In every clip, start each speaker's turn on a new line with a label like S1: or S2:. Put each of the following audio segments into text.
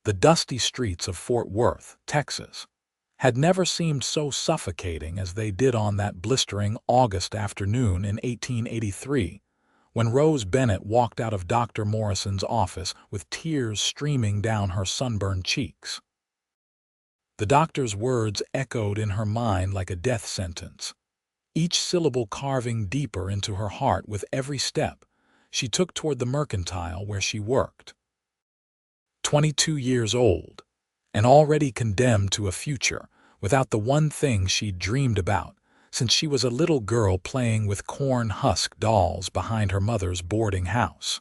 S1: The dusty streets of Fort Worth, Texas, had never seemed so suffocating as they did on that blistering August afternoon in 1883, when Rose Bennett walked out of Dr. Morrison's office with tears streaming down her sunburned cheeks. The doctor's words echoed in her mind like a death sentence, each syllable carving deeper into her heart with every step she took toward the mercantile where she worked. 22 years old, and already condemned to a future without the one thing she'd dreamed about since she was a little girl playing with corn-husk dolls behind her mother's boarding house.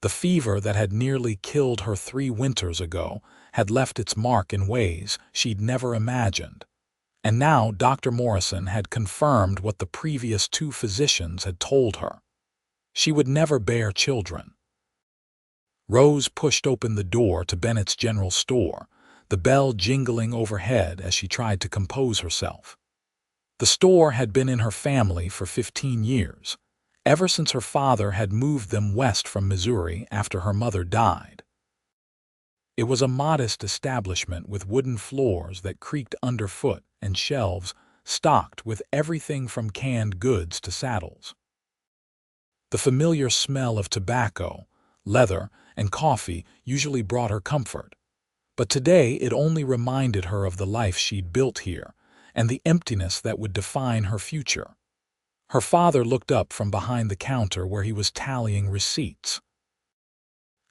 S1: The fever that had nearly killed her 3 winters ago had left its mark in ways she'd never imagined, and now Dr. Morrison had confirmed what the previous 2 physicians had told her. She would never bear children. Rose pushed open the door to Bennett's general store, the bell jingling overhead as she tried to compose herself. The store had been in her family for 15 years, ever since her father had moved them west from Missouri after her mother died. It was a modest establishment with wooden floors that creaked underfoot and shelves stocked with everything from canned goods to saddles. The familiar smell of tobacco, leather, and coffee usually brought her comfort, but today it only reminded her of the life she'd built here and the emptiness that would define her future. Her father looked up from behind the counter where he was tallying receipts.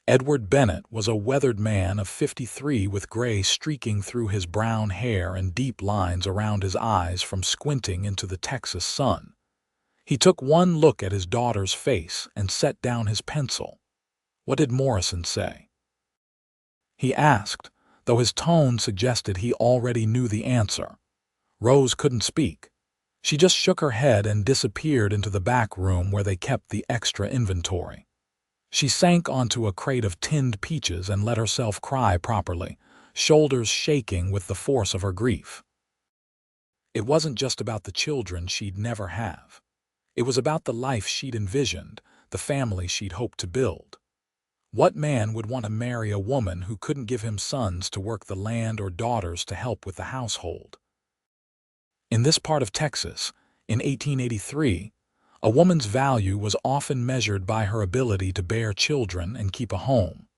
S1: Edward Bennett was a weathered man of 53 with gray streaking through his brown hair and deep lines around his eyes from squinting into the Texas sun. He took one look at his daughter's face and set down his pencil. "What did Morrison say?" he asked, though his tone suggested he already knew the answer. Rose couldn't speak. She just shook her head and disappeared into the back room where they kept the extra inventory. She sank onto a crate of tinned peaches and let herself cry properly, shoulders shaking with the force of her grief. It wasn't just about the children she'd never have. It was about the life she'd envisioned, the family she'd hoped to build. What man would want to marry a woman who couldn't give him sons to work the land or daughters to help with the household? In this part of Texas, in 1883, a woman's value was often measured by her ability to bear children and keep a home.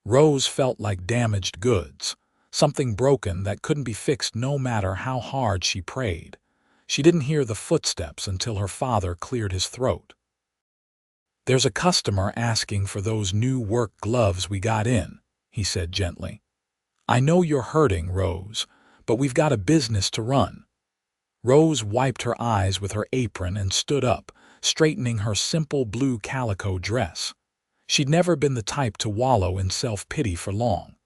S1: Rose felt like damaged goods, something broken that couldn't be fixed no matter how hard she prayed. She didn't hear the footsteps until her father cleared his throat. "There's a customer asking for those new work gloves we got in," he said gently. "I know you're hurting, Rose, but we've got a business to run." Rose wiped her eyes with her apron and stood up, straightening her simple blue calico dress. She'd never been the type to wallow in self-pity for long.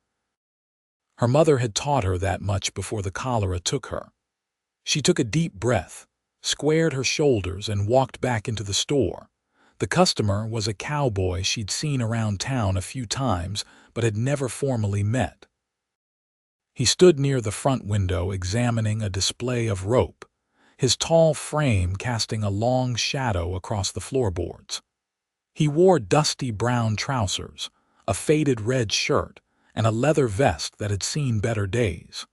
S1: Her mother had taught her that much before the cholera took her. She took a deep breath, squared her shoulders, and walked back into the store. The customer was a cowboy she'd seen around town a few times but had never formally met. He stood near the front window examining a display of rope, his tall frame casting a long shadow across the floorboards. He wore dusty brown trousers, a faded red shirt, and a leather vest that had seen better days.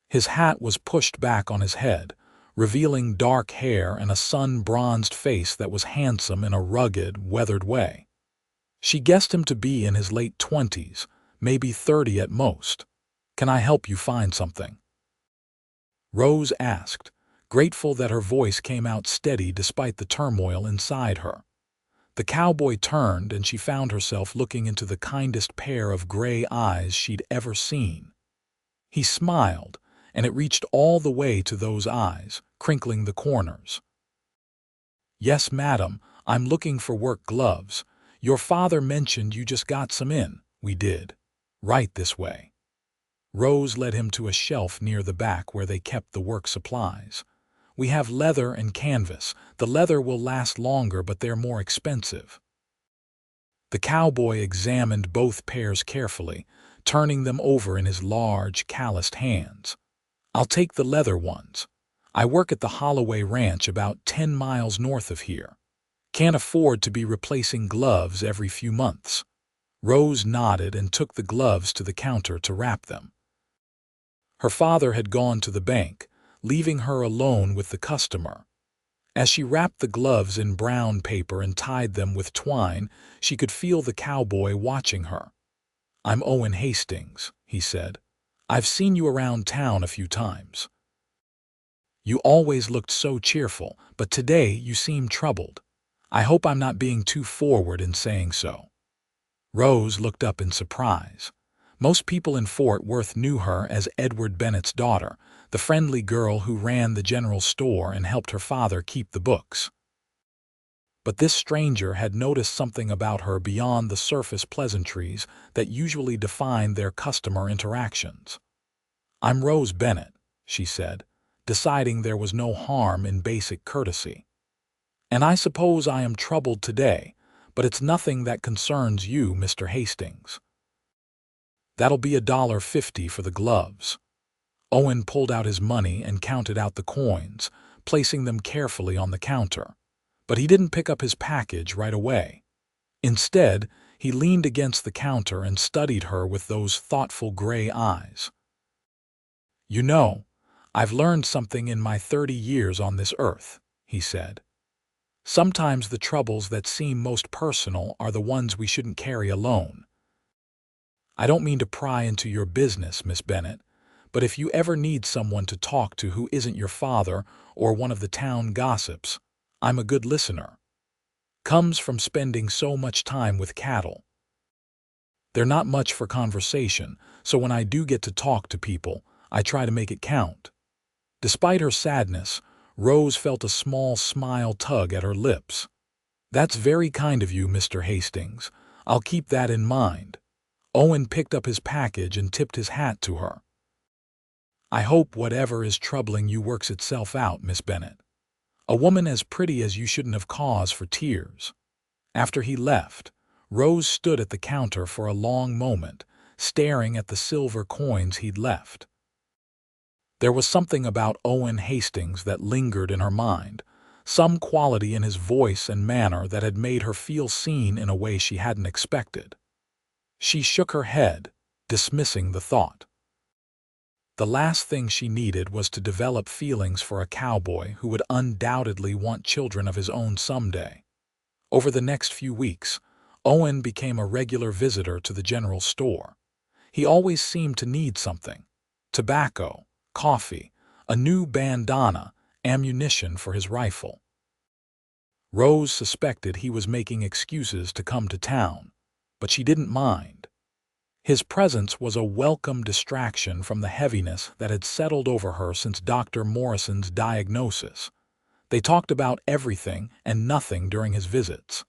S1: His hat was pushed back on his head, revealing dark hair and a sun-bronzed face that was handsome in a rugged, weathered way. She guessed him to be in his late 20s, maybe 30 at most. "Can I help you find something?" Rose asked, grateful that her voice came out steady despite the turmoil inside her. The cowboy turned and she found herself looking into the kindest pair of gray eyes she'd ever seen. He smiled, and it reached all the way to those eyes, crinkling the corners. "Yes, madam, I'm looking for work gloves. Your father mentioned you just got some in." "We did. Right this way." Rose led him to a shelf near the back where they kept the work supplies. "We have leather and canvas. The leather will last longer, but they're more expensive." The cowboy examined both pairs carefully, turning them over in his large, calloused hands. "I'll take the leather ones. I work at the Holloway Ranch about 10 miles north of here. Can't afford to be replacing gloves every few months." Rose nodded and took the gloves to the counter to wrap them. Her father had gone to the bank, leaving her alone with the customer. As she wrapped the gloves in brown paper and tied them with twine, she could feel the cowboy watching her. "I'm Owen Hastings," he said. "I've seen you around town a few times. You always looked so cheerful, but today you seem troubled. I hope I'm not being too forward in saying so." Rose looked up in surprise. Most people in Fort Worth knew her as Edward Bennett's daughter, the friendly girl who ran the general store and helped her father keep the books. But this stranger had noticed something about her beyond the surface pleasantries that usually define their customer interactions. "I'm Rose Bennett," she said, deciding there was no harm in basic courtesy. "And I suppose I am troubled today, but it's nothing that concerns you, Mr. Hastings." "That'll be $1.50 for the gloves." Owen pulled out his money and counted out the coins, placing them carefully on the counter. But he didn't pick up his package right away. Instead, he leaned against the counter and studied her with those thoughtful gray eyes. "You know, I've learned something in my 30 years on this earth," he said. "Sometimes the troubles that seem most personal are the ones we shouldn't carry alone. I don't mean to pry into your business, Miss Bennett, but if you ever need someone to talk to who isn't your father or one of the town gossips, I'm a good listener. Comes from spending so much time with cattle. They're not much for conversation, so when I do get to talk to people, I try to make it count." Despite her sadness, Rose felt a small smile tug at her lips. "That's very kind of you, Mr. Hastings. I'll keep that in mind." Owen picked up his package and tipped his hat to her. "I hope whatever is troubling you works itself out, Miss Bennett. A woman as pretty as you shouldn't have cause for tears." After he left, Rose stood at the counter for a long moment, staring at the silver coins he'd left. There was something about Owen Hastings that lingered in her mind, some quality in his voice and manner that had made her feel seen in a way she hadn't expected. She shook her head, dismissing the thought. The last thing she needed was to develop feelings for a cowboy who would undoubtedly want children of his own someday. Over the next few weeks, Owen became a regular visitor to the general store. He always seemed to need something: tobacco, coffee, a new bandana, ammunition for his rifle. Rose suspected he was making excuses to come to town, but she didn't mind. His presence was a welcome distraction from the heaviness that had settled over her since Dr. Morrison's diagnosis. They talked about everything and nothing during his visits.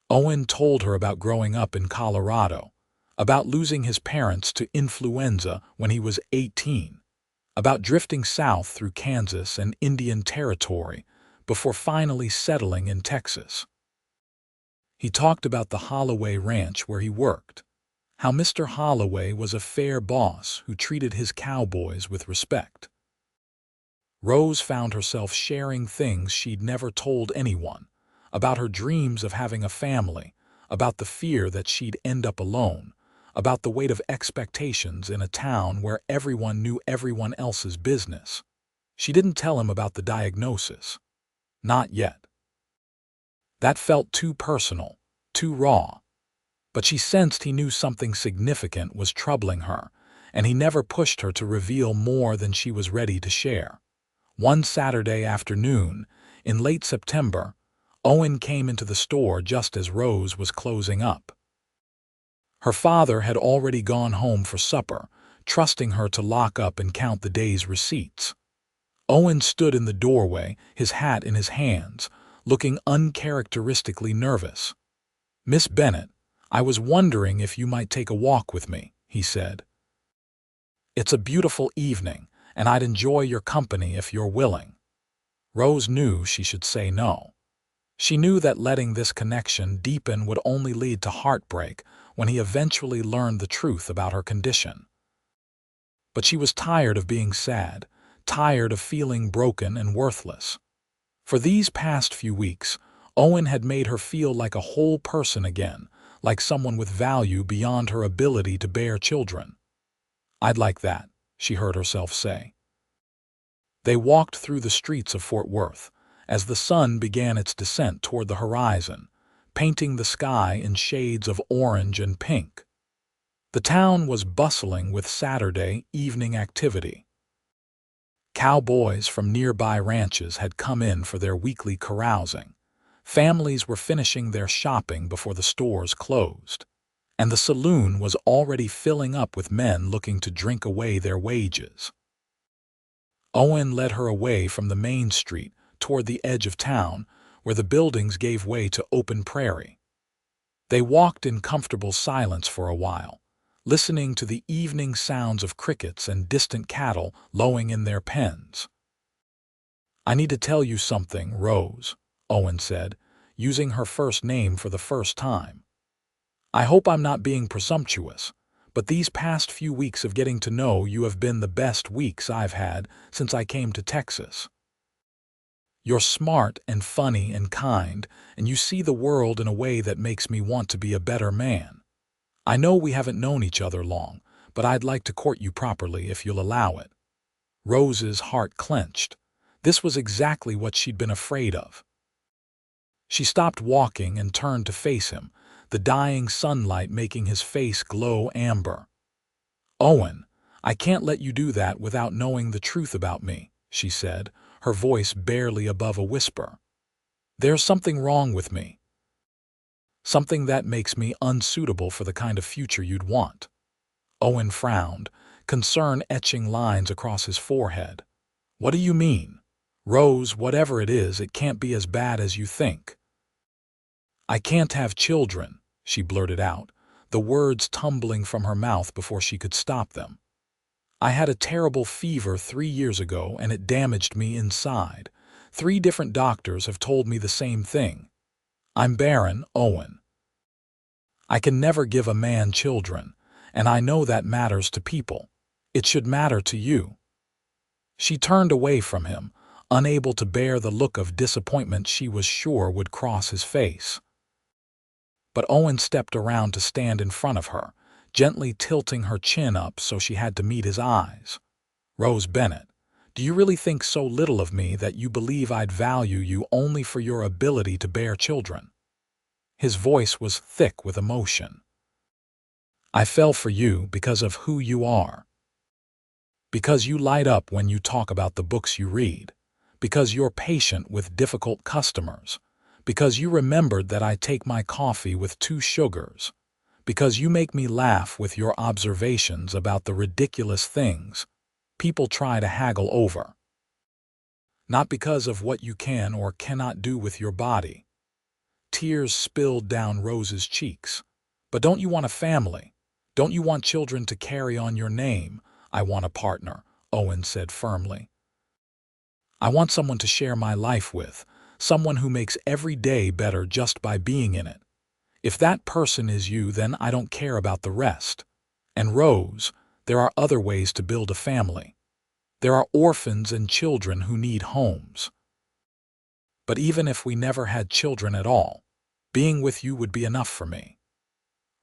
S1: Owen told her about growing up in Colorado, about losing his parents to influenza when he was 18, about drifting south through Kansas and Indian Territory before finally settling in Texas. He talked about the Holloway Ranch where he worked, how Mr. Holloway was a fair boss who treated his cowboys with respect. Rose found herself sharing things she'd never told anyone, about her dreams of having a family, about the fear that she'd end up alone, about the weight of expectations in a town where everyone knew everyone else's business. She didn't tell him about the diagnosis. Not yet. That felt too personal, too raw. But she sensed he knew something significant was troubling her, and he never pushed her to reveal more than she was ready to share. One Saturday afternoon, in late September, Owen came into the store just as Rose was closing up. Her father had already gone home for supper, trusting her to lock up and count the day's receipts. Owen stood in the doorway, his hat in his hands, looking uncharacteristically nervous. "Miss Bennett, I was wondering if you might take a walk with me," he said. "It's a beautiful evening, and I'd enjoy your company if you're willing." Rose knew she should say no. She knew that letting this connection deepen would only lead to heartbreak when he eventually learned the truth about her condition. But she was tired of being sad, tired of feeling broken and worthless. For these past few weeks, Owen had made her feel like a whole person again, like someone with value beyond her ability to bear children. "I'd like that," she heard herself say. They walked through the streets of Fort Worth as the sun began its descent toward the horizon, painting the sky in shades of orange and pink. The town was bustling with Saturday evening activity. Cowboys from nearby ranches had come in for their weekly carousing. Families were finishing their shopping before the stores closed, and the saloon was already filling up with men looking to drink away their wages. Owen led her away from the main street toward the edge of town, where the buildings gave way to open prairie. They walked in comfortable silence for a while, listening to the evening sounds of crickets and distant cattle lowing in their pens. "I need to tell you something, Rose," Owen said, using her first name for the first time. "I hope I'm not being presumptuous, but these past few weeks of getting to know you have been the best weeks I've had since I came to Texas. You're smart and funny and kind, and you see the world in a way that makes me want to be a better man. I know we haven't known each other long, but I'd like to court you properly if you'll allow it." Rose's heart clenched. This was exactly what she'd been afraid of. She stopped walking and turned to face him, the dying sunlight making his face glow amber. "Owen, I can't let you do that without knowing the truth about me," she said, her voice barely above a whisper. "There's something wrong with me. Something that makes me unsuitable for the kind of future you'd want." Owen frowned, concern etching lines across his forehead. "What do you mean? Rose, whatever it is, it can't be as bad as you think." "I can't have children," she blurted out, the words tumbling from her mouth before she could stop them. "I had a terrible fever 3 years ago and it damaged me inside. 3 different doctors have told me the same thing. I'm barren, Owen. I can never give a man children, and I know that matters to people. It should matter to you." She turned away from him, unable to bear the look of disappointment she was sure would cross his face. But Owen stepped around to stand in front of her, gently tilting her chin up so she had to meet his eyes. "Rose Bennett, do you really think so little of me that you believe I'd value you only for your ability to bear children?" His voice was thick with emotion. "I fell for you because of who you are. Because you light up when you talk about the books you read. Because you're patient with difficult customers. Because you remembered that I take my coffee with 2 sugars. Because you make me laugh with your observations about the ridiculous things people try to haggle over. Not because of what you can or cannot do with your body." Tears spilled down Rose's cheeks. "But don't you want a family? Don't you want children to carry on your name?" "I want a partner," Owen said firmly. "I want someone to share my life with, someone who makes every day better just by being in it. If that person is you, then I don't care about the rest. And Rose, there are other ways to build a family. There are orphans and children who need homes. But even if we never had children at all, being with you would be enough for me."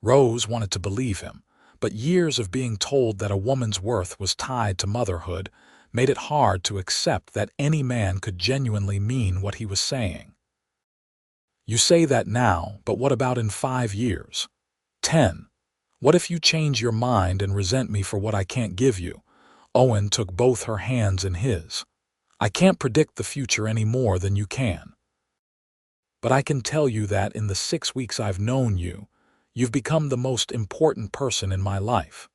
S1: Rose wanted to believe him, but years of being told that a woman's worth was tied to motherhood made it hard to accept that any man could genuinely mean what he was saying. "You say that now, but what about in 5 years? 10? What if you change your mind and resent me for what I can't give you?" Owen took both her hands in his. "I can't predict the future any more than you can. But I can tell you that in the 6 weeks I've known you, you've become the most important person in my life.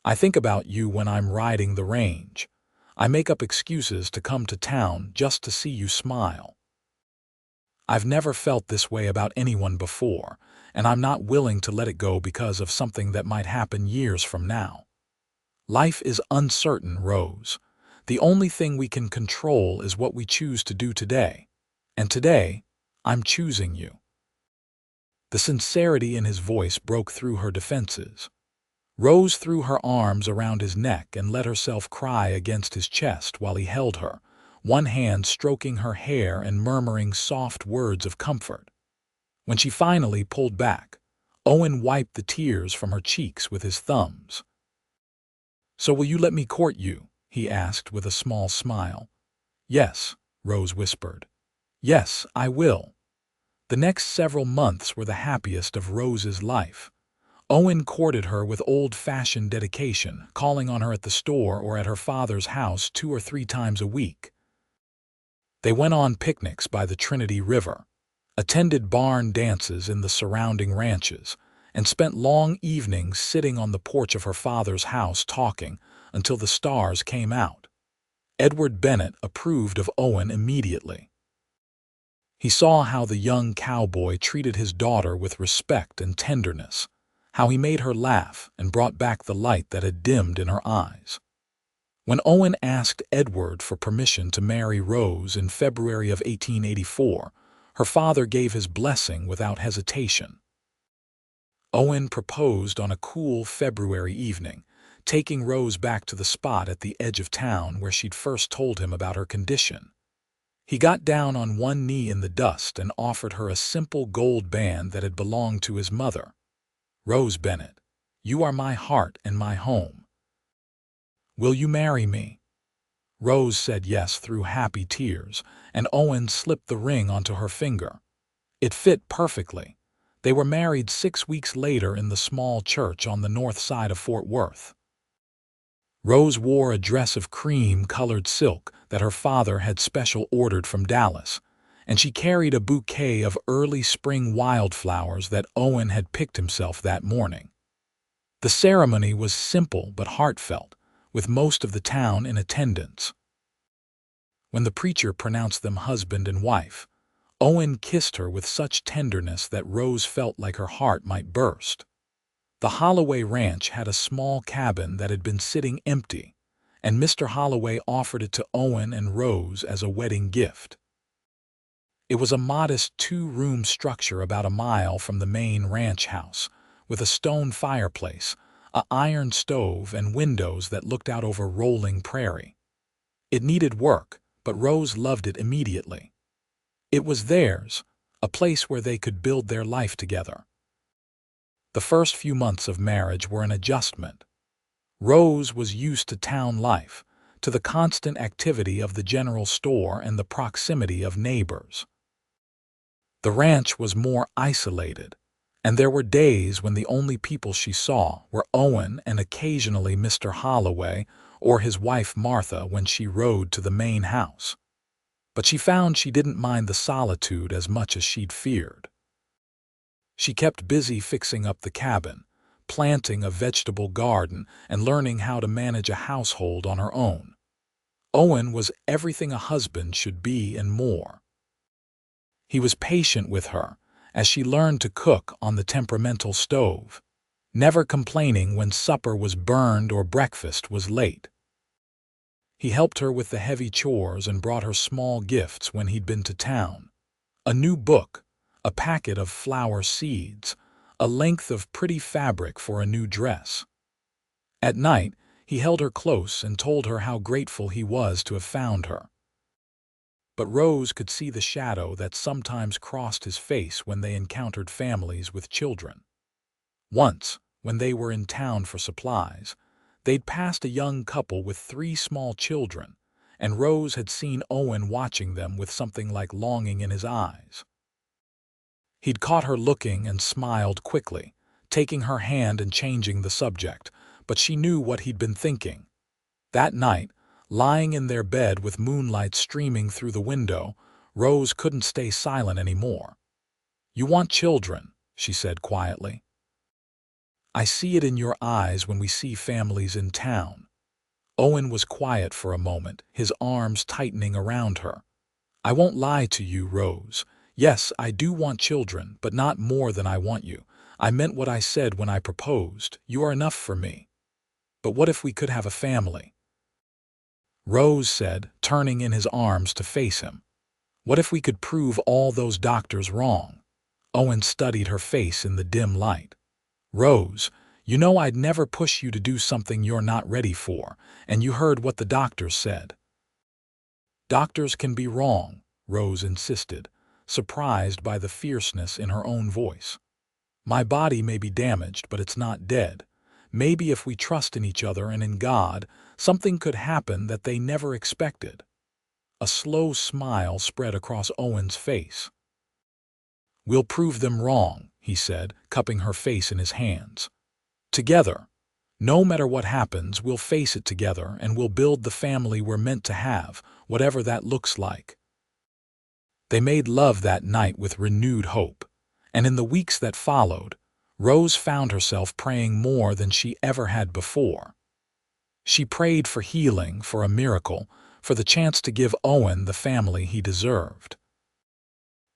S1: I think about you when I'm riding the range. I make up excuses to come to town just to see you smile. I've never felt this way about anyone before, and I'm not willing to let it go because of something that might happen years from now. Life is uncertain, Rose. The only thing we can control is what we choose to do today. And today, I'm choosing you." The sincerity in his voice broke through her defenses. Rose threw her arms around his neck and let herself cry against his chest while he held her, one hand stroking her hair and murmuring soft words of comfort. When she finally pulled back, Owen wiped the tears from her cheeks with his thumbs. "So will you let me court you?" he asked with a small smile. "Yes," Rose whispered. "Yes, I will." The next several months were the happiest of Rose's life. Owen courted her with old-fashioned dedication, calling on her at the store or at her father's house 2 or 3 times a week. They went on picnics by the Trinity River, attended barn dances in the surrounding ranches, and spent long evenings sitting on the porch of her father's house talking until the stars came out. Edward Bennett approved of Owen immediately. He saw how the young cowboy treated his daughter with respect and tenderness, how he made her laugh and brought back the light that had dimmed in her eyes. When Owen asked Edward for permission to marry Rose in February of 1884, her father gave his blessing without hesitation. Owen proposed on a cool February evening, taking Rose back to the spot at the edge of town where she'd first told him about her condition. He got down on one knee in the dust and offered her a simple gold band that had belonged to his mother. "Rose Bennett, you are my heart and my home. Will you marry me?" Rose said yes through happy tears, and Owen slipped the ring onto her finger. It fit perfectly. They were married 6 weeks later in the small church on the north side of Fort Worth. Rose wore a dress of cream-colored silk that her father had special ordered from Dallas, and she carried a bouquet of early spring wildflowers that Owen had picked himself that morning. The ceremony was simple but heartfelt, with most of the town in attendance. When the preacher pronounced them husband and wife, Owen kissed her with such tenderness that Rose felt like her heart might burst. The Holloway Ranch had a small cabin that had been sitting empty, and Mr. Holloway offered it to Owen and Rose as a wedding gift. It was a modest 2-room structure about a mile from the main ranch house, with a stone fireplace, an iron stove, and windows that looked out over rolling prairie. It needed work, but Rose loved it immediately. It was theirs, a place where they could build their life together. The first few months of marriage were an adjustment. Rose was used to town life, to the constant activity of the general store and the proximity of neighbors. The ranch was more isolated, and there were days when the only people she saw were Owen and occasionally Mr. Holloway or his wife Martha when she rode to the main house. But she found she didn't mind the solitude as much as she'd feared. She kept busy fixing up the cabin, planting a vegetable garden, and learning how to manage a household on her own. Owen was everything a husband should be and more. He was patient with her as she learned to cook on the temperamental stove, never complaining when supper was burned or breakfast was late. He helped her with the heavy chores and brought her small gifts when he'd been to town: a new book, a packet of flower seeds, a length of pretty fabric for a new dress. At night, he held her close and told her how grateful he was to have found her. But Rose could see the shadow that sometimes crossed his face when they encountered families with children. Once, when they were in town for supplies, they'd passed a young couple with 3 small children, and Rose had seen Owen watching them with something like longing in his eyes. He'd caught her looking and smiled quickly, taking her hand and changing the subject, but she knew what he'd been thinking. That night, lying in their bed with moonlight streaming through the window, Rose couldn't stay silent anymore. "You want children," she said quietly. "I see it in your eyes when we see families in town." Owen was quiet for a moment, his arms tightening around her. "I won't lie to you, Rose. Yes, I do want children, but not more than I want you. I meant what I said when I proposed. You are enough for me. But what if we could have a family?" Rose said, turning in his arms to face him. "What if we could prove all those doctors wrong?" Owen studied her face in the dim light. "Rose, you know I'd never push you to do something you're not ready for, and you heard what the doctors said." "Doctors can be wrong," Rose insisted, surprised by the fierceness in her own voice. My body may be damaged, but it's not dead. Maybe if we trust in each other and in God, something could happen that they never expected." A slow smile spread across Owen's face. "We'll prove them wrong," he said, cupping her face in his hands. "Together. No matter what happens, we'll face it together and we'll build the family we're meant to have, whatever that looks like." They made love that night with renewed hope, and in the weeks that followed, Rose found herself praying more than she ever had before. She prayed for healing, for a miracle, for the chance to give Owen the family he deserved.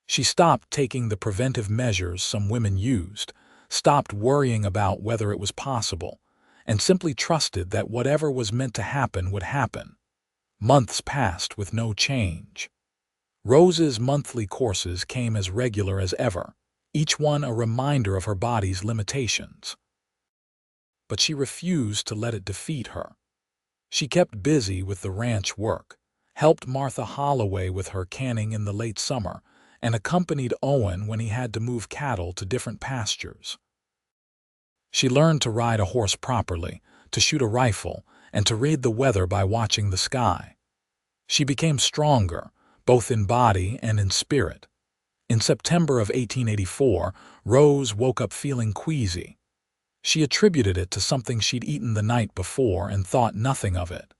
S1: She stopped taking the preventive measures some women used, stopped worrying about whether it was possible, and simply trusted that whatever was meant to happen would happen. Months passed with no change. Rose's monthly courses came as regular as ever, each one a reminder of her body's limitations. But she refused to let it defeat her. She kept busy with the ranch work, helped Martha Holloway with her canning in the late summer, and accompanied Owen when he had to move cattle to different pastures. She learned to ride a horse properly, to shoot a rifle, and to read the weather by watching the sky. She became stronger, both in body and in spirit. In September of 1884, Rose woke up feeling queasy. She attributed it to something she'd eaten the night before and thought nothing of it.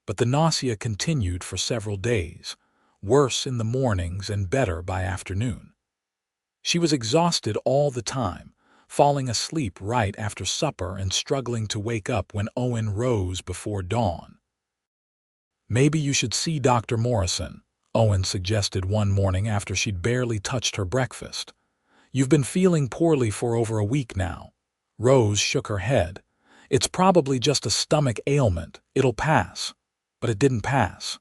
S1: But the nausea continued for several days, worse in the mornings and better by afternoon. She was exhausted all the time, falling asleep right after supper and struggling to wake up when Owen rose before dawn. "Maybe you should see Dr. Morrison," Owen suggested one morning after she'd barely touched her breakfast. "You've been feeling poorly for over a week now." Rose shook her head. "It's probably just a stomach ailment. It'll pass." But it didn't pass.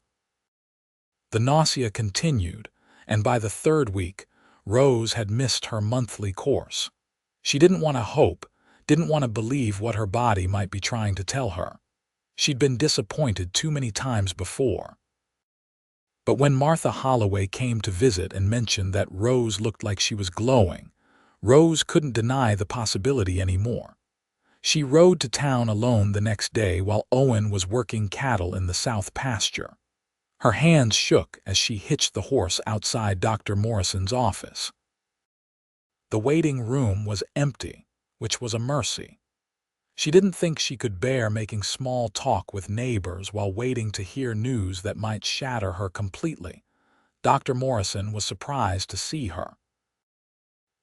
S1: The nausea continued, and by the third week, Rose had missed her monthly course. She didn't want to hope, didn't want to believe what her body might be trying to tell her. She'd been disappointed too many times before. But when Martha Holloway came to visit and mentioned that Rose looked like she was glowing, Rose couldn't deny the possibility anymore. She rode to town alone the next day while Owen was working cattle in the south pasture. Her hands shook as she hitched the horse outside Dr. Morrison's office. The waiting room was empty, which was a mercy. She didn't think she could bear making small talk with neighbors while waiting to hear news that might shatter her completely. Dr. Morrison was surprised to see her.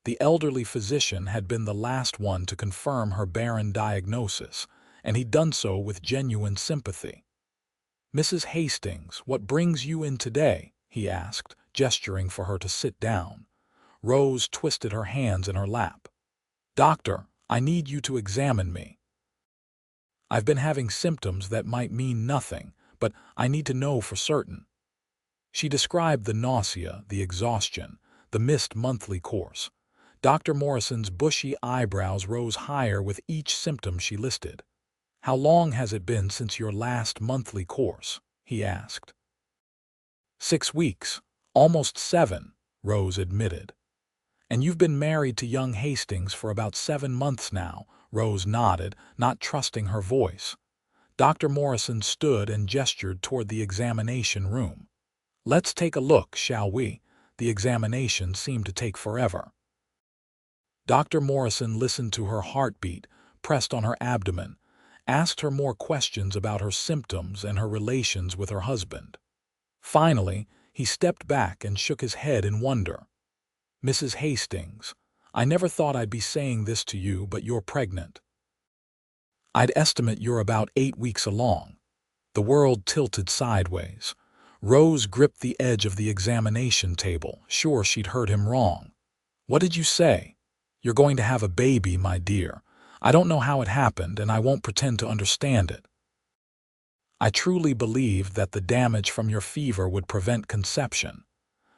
S1: The elderly physician had been the last one to confirm her barren diagnosis, and he'd done so with genuine sympathy. "Mrs. Hastings, what brings you in today?" he asked, gesturing for her to sit down. Rose twisted her hands in her lap. "Doctor, I need you to examine me. I've been having symptoms that might mean nothing, but I need to know for certain." She described the nausea, the exhaustion, the missed monthly course. Dr. Morrison's bushy eyebrows rose higher with each symptom she listed. "How long has it been since your last monthly course?" he asked. 6 weeks, almost 7, Rose admitted. "And you've been married to young Hastings for about 7 months now," Rose nodded, not trusting her voice. Dr. Morrison stood and gestured toward the examination room. "Let's take a look, shall we?" The examination seemed to take forever. Dr. Morrison listened to her heartbeat, pressed on her abdomen, asked her more questions about her symptoms and her relations with her husband. Finally, he stepped back and shook his head in wonder. "Mrs. Hastings, I never thought I'd be saying this to you, but you're pregnant. I'd estimate you're about 8 weeks along." The world tilted sideways. Rose gripped the edge of the examination table, sure she'd heard him wrong. "What did you say?" "You're going to have a baby, my dear. I don't know how it happened, and I won't pretend to understand it. I truly believed that the damage from your fever would prevent conception.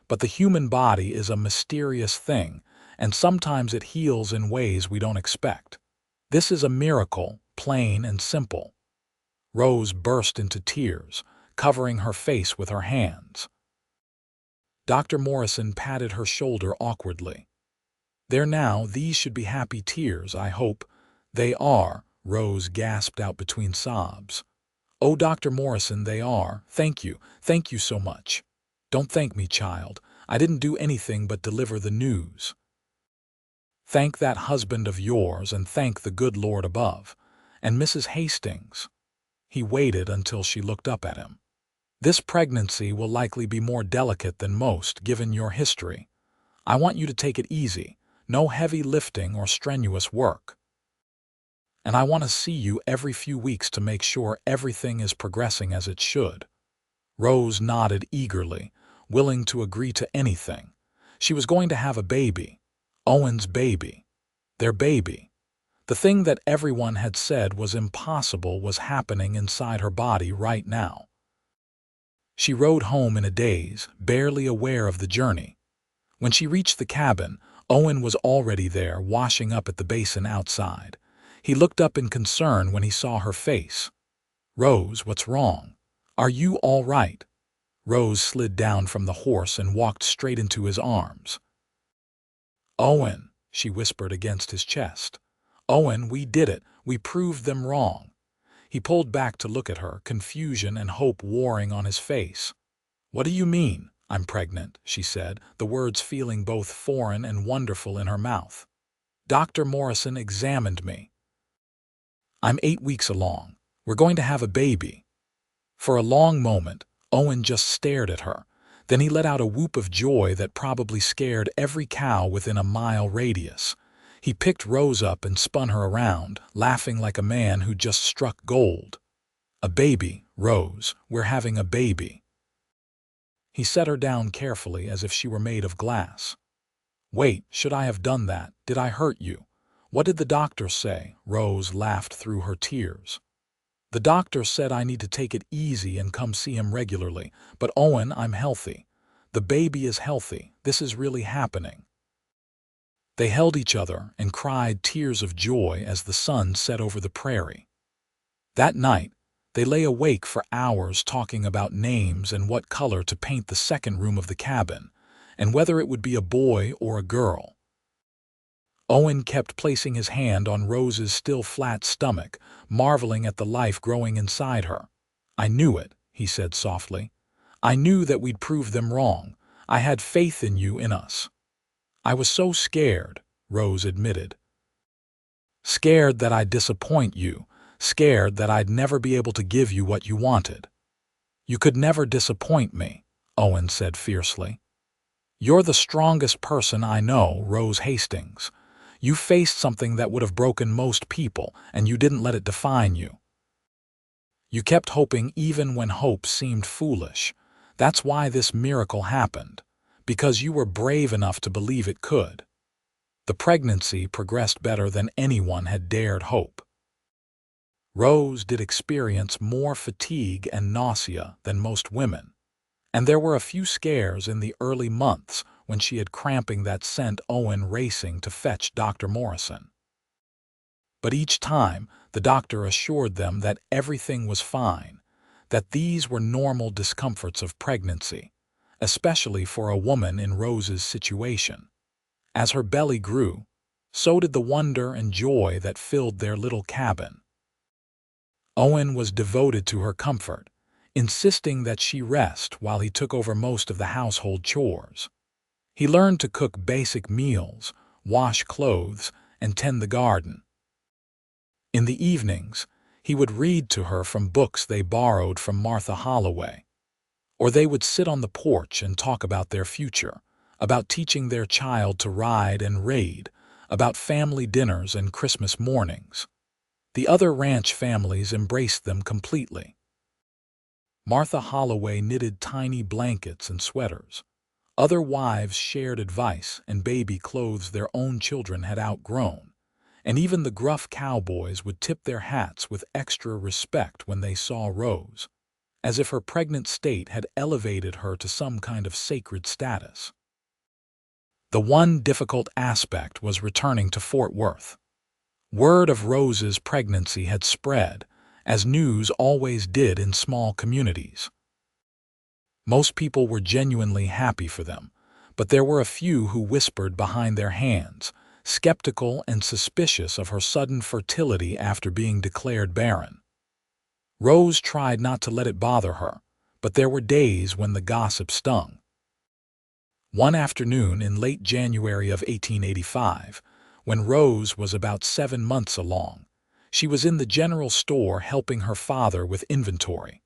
S1: But the human body is a mysterious thing, and sometimes it heals in ways we don't expect. This is a miracle, plain and simple." Rose burst into tears, covering her face with her hands. Dr. Morrison patted her shoulder awkwardly. There now, these should be happy tears, I hope. They are, Rose gasped out between sobs. Oh, Dr. Morrison, they are. Thank you so much. Don't thank me, child. I didn't do anything but deliver the news. Thank that husband of yours and thank the good Lord above. And Mrs. Hastings. He waited until she looked up at him. This pregnancy will likely be more delicate than most, given your history. I want you to take it easy. No heavy lifting or strenuous work. And I want to see you every few weeks to make sure everything is progressing as it should. Rose nodded eagerly, willing to agree to anything. She was going to have a baby. Owen's baby. Their baby. The thing that everyone had said was impossible was happening inside her body right now. She rode home in a daze, barely aware of the journey. When she reached the cabin, Owen was already there, washing up at the basin outside. He looked up in concern when he saw her face. "Rose, what's wrong? Are you all right?" Rose slid down from the horse and walked straight into his arms. "Owen," she whispered against his chest. "Owen, we did it. We proved them wrong." He pulled back to look at her, confusion and hope warring on his face. "What do you mean, I'm pregnant?" she said, the words feeling both foreign and wonderful in her mouth. "Dr. Morrison examined me. I'm 8 weeks along. We're going to have a baby." For a long moment, Owen just stared at her. Then he let out a whoop of joy that probably scared every cow within a mile radius. He picked Rose up and spun her around, laughing like a man who just struck gold. "A baby, Rose. We're having a baby." He set her down carefully as if she were made of glass. "Wait, should I have done that? Did I hurt you? What did the doctor say?" Rose laughed through her tears. "The doctor said I need to take it easy and come see him regularly. But Owen, I'm healthy. The baby is healthy. This is really happening." They held each other and cried tears of joy as the sun set over the prairie. That night, they lay awake for hours talking about names and what color to paint the second room of the cabin, and whether it would be a boy or a girl. Owen kept placing his hand on Rose's still flat stomach, marveling at the life growing inside her. "I knew it," he said softly. "I knew that we'd prove them wrong. I had faith in you, in us." "I was so scared," Rose admitted. "Scared that I'd disappoint you, scared that I'd never be able to give you what you wanted." "You could never disappoint me," Owen said fiercely. "You're the strongest person I know, Rose Hastings. You faced something that would have broken most people, and you didn't let it define you. You kept hoping even when hope seemed foolish. That's why this miracle happened, because you were brave enough to believe it could." The pregnancy progressed better than anyone had dared hope. Rose did experience more fatigue and nausea than most women, and there were a few scares in the early months when she had cramping that sent Owen racing to fetch Dr. Morrison. But each time, the doctor assured them that everything was fine, that these were normal discomforts of pregnancy, especially for a woman in Rose's situation. As her belly grew, so did the wonder and joy that filled their little cabin. Owen was devoted to her comfort, insisting that she rest while he took over most of the household chores. He learned to cook basic meals, wash clothes, and tend the garden. In the evenings, he would read to her from books they borrowed from Martha Holloway. Or they would sit on the porch and talk about their future, about teaching their child to ride and raid, about family dinners and Christmas mornings. The other ranch families embraced them completely. Martha Holloway knitted tiny blankets and sweaters. Other wives shared advice and baby clothes their own children had outgrown. And even the gruff cowboys would tip their hats with extra respect when they saw Rose, as if her pregnant state had elevated her to some kind of sacred status. The one difficult aspect was returning to Fort Worth. Word of Rose's pregnancy had spread, as news always did in small communities. Most people were genuinely happy for them, but there were a few who whispered behind their hands, skeptical and suspicious of her sudden fertility after being declared barren. Rose tried not to let it bother her, but there were days when the gossip stung. One afternoon in late January of 1885, when Rose was about 7 months along, she was in the general store helping her father with inventory.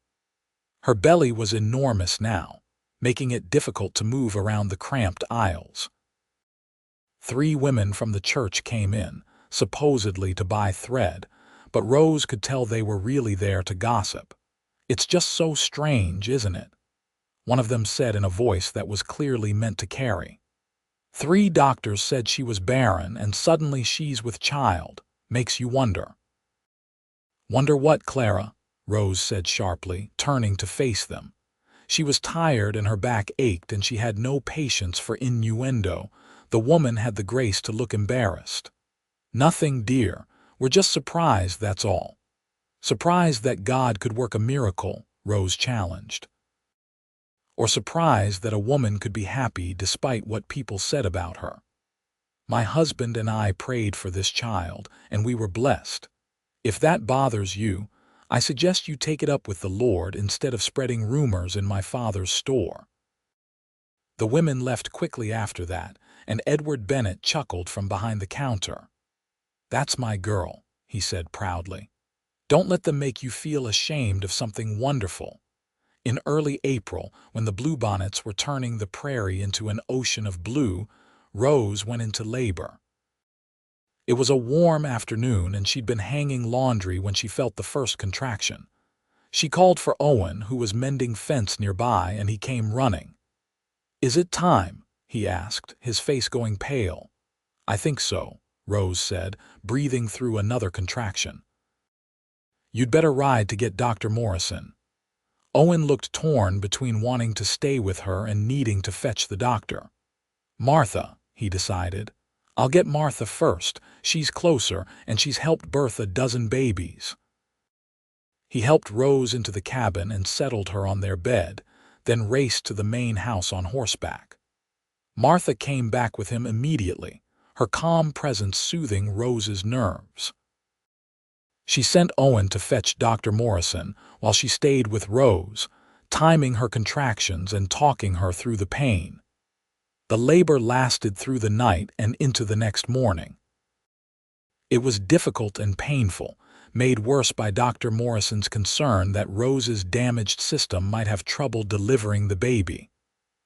S1: Her belly was enormous now, making it difficult to move around the cramped aisles. 3 women from the church came in, supposedly to buy thread, but Rose could tell they were really there to gossip. "It's just so strange, isn't it?" one of them said in a voice that was clearly meant to carry. 3 doctors said she was barren, and suddenly she's with child. Makes you wonder. "Wonder what, Clara?" Rose said sharply, turning to face them. She was tired and her back ached, and she had no patience for innuendo. The woman had the grace to look embarrassed. "Nothing, dear. We're just surprised, that's all." "Surprised that God could work a miracle," Rose challenged. "Or surprised that a woman could be happy despite what people said about her. My husband and I prayed for this child, and we were blessed. If that bothers you, I suggest you take it up with the Lord instead of spreading rumors in my father's store." The women left quickly after that, and Edward Bennett chuckled from behind the counter. "That's my girl," he said proudly. "Don't let them make you feel ashamed of something wonderful." In early April, when the bluebonnets were turning the prairie into an ocean of blue, Rose went into labor. It was a warm afternoon, and she'd been hanging laundry when she felt the first contraction. She called for Owen, who was mending fence nearby, and he came running. "Is it time?" he asked, his face going pale. "I think so," Rose said, breathing through another contraction. "You'd better ride to get Dr. Morrison." Owen looked torn between wanting to stay with her and needing to fetch the doctor. "Martha," he decided. "I'll get Martha first. She's closer, and she's helped birth a dozen babies." He helped Rose into the cabin and settled her on their bed, then raced to the main house on horseback. Martha came back with him immediately, her calm presence soothing Rose's nerves. She sent Owen to fetch Dr. Morrison while she stayed with Rose, timing her contractions and talking her through the pain. The labor lasted through the night and into the next morning. It was difficult and painful, made worse by Dr. Morrison's concern that Rose's damaged system might have trouble delivering the baby.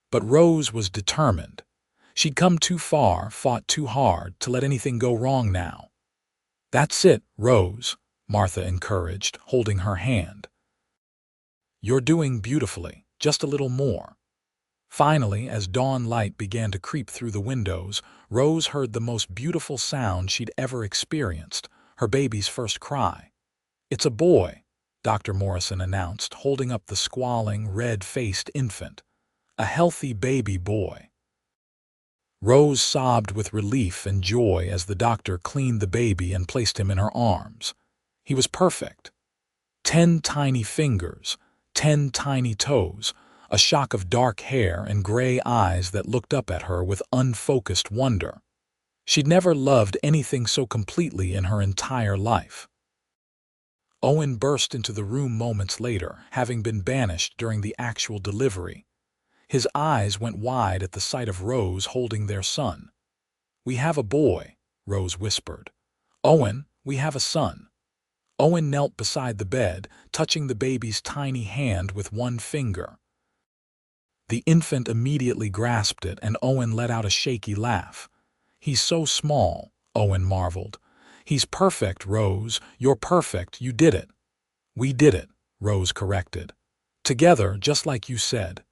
S1: But Rose was determined. She'd come too far, fought too hard, to let anything go wrong now. "That's it, Rose," Martha encouraged, holding her hand. "You're doing beautifully, just a little more." Finally, as dawn light began to creep through the windows, Rose heard the most beautiful sound she'd ever experienced, her baby's first cry. "It's a boy," Dr. Morrison announced, holding up the squalling, red-faced infant. "A healthy baby boy." Rose sobbed with relief and joy as the doctor cleaned the baby and placed him in her arms. He was perfect. 10 tiny fingers, 10 tiny toes, a shock of dark hair and gray eyes that looked up at her with unfocused wonder. She'd never loved anything so completely in her entire life. Owen burst into the room moments later, having been banished during the actual delivery. His eyes went wide at the sight of Rose holding their son. "We have a boy," Rose whispered. "Owen, we have a son." Owen knelt beside the bed, touching the baby's tiny hand with one finger. The infant immediately grasped it, and Owen let out a shaky laugh. "He's so small," Owen marveled. "He's perfect, Rose. You're perfect. You did it." "We did it," Rose corrected. "Together, just like you said."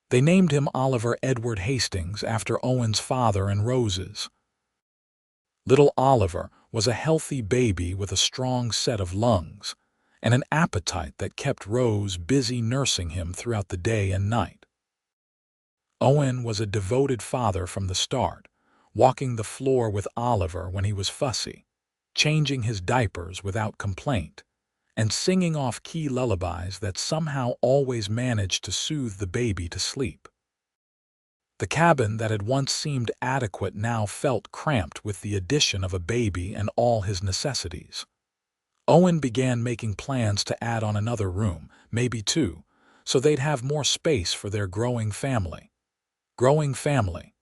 S1: They named him Oliver Edward Hastings after Owen's father and Rose's. Little Oliver was a healthy baby with a strong set of lungs and an appetite that kept Rose busy nursing him throughout the day and night. Owen was a devoted father from the start, walking the floor with Oliver when he was fussy, changing his diapers without complaint, and singing off key lullabies that somehow always managed to soothe the baby to sleep. The cabin that had once seemed adequate now felt cramped with the addition of a baby and all his necessities. Owen began making plans to add on another room, maybe two, so they'd have more space for their growing family. Growing family,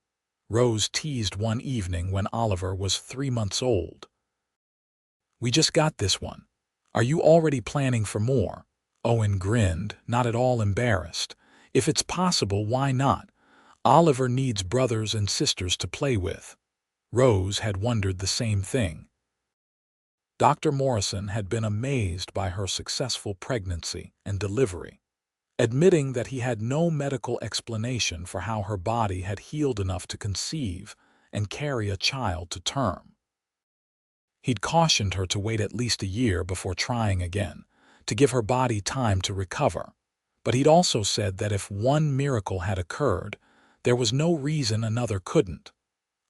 S1: Rose teased one evening when Oliver was 3 months old. "We just got this one. Are you already planning for more?" Owen grinned, not at all embarrassed. "If it's possible, why not? Oliver needs brothers and sisters to play with." Rose had wondered the same thing. Dr. Morrison had been amazed by her successful pregnancy and delivery, admitting that he had no medical explanation for how her body had healed enough to conceive and carry a child to term. He'd cautioned her to wait at least a year before trying again, to give her body time to recover, but he'd also said that if one miracle had occurred, there was no reason another couldn't.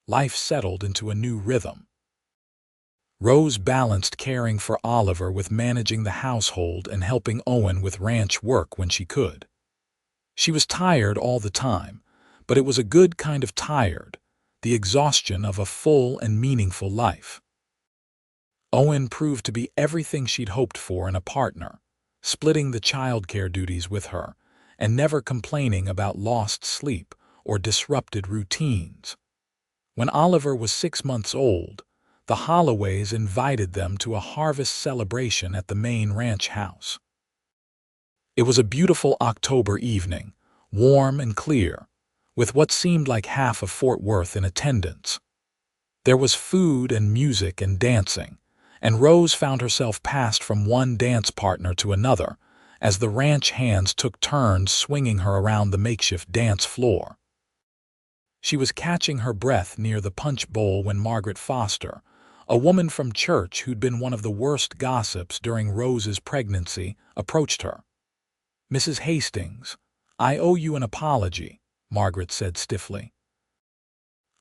S1: Life settled into a new rhythm. Rose balanced caring for Oliver with managing the household and helping Owen with ranch work when she could. She was tired all the time, but it was a good kind of tired, the exhaustion of a full and meaningful life. Owen proved to be everything she'd hoped for in a partner, splitting the childcare duties with her, and never complaining about lost sleep or disrupted routines. When Oliver was 6 months old, the Holloways invited them to a harvest celebration at the main ranch house. It was a beautiful October evening, warm and clear, with what seemed like half of Fort Worth in attendance. There was food and music and dancing, and Rose found herself passed from one dance partner to another as the ranch hands took turns swinging her around the makeshift dance floor. She was catching her breath near the punch bowl when Margaret Foster, a woman from church who'd been one of the worst gossips during Rose's pregnancy, approached her. "Mrs. Hastings, I owe you an apology," Margaret said stiffly.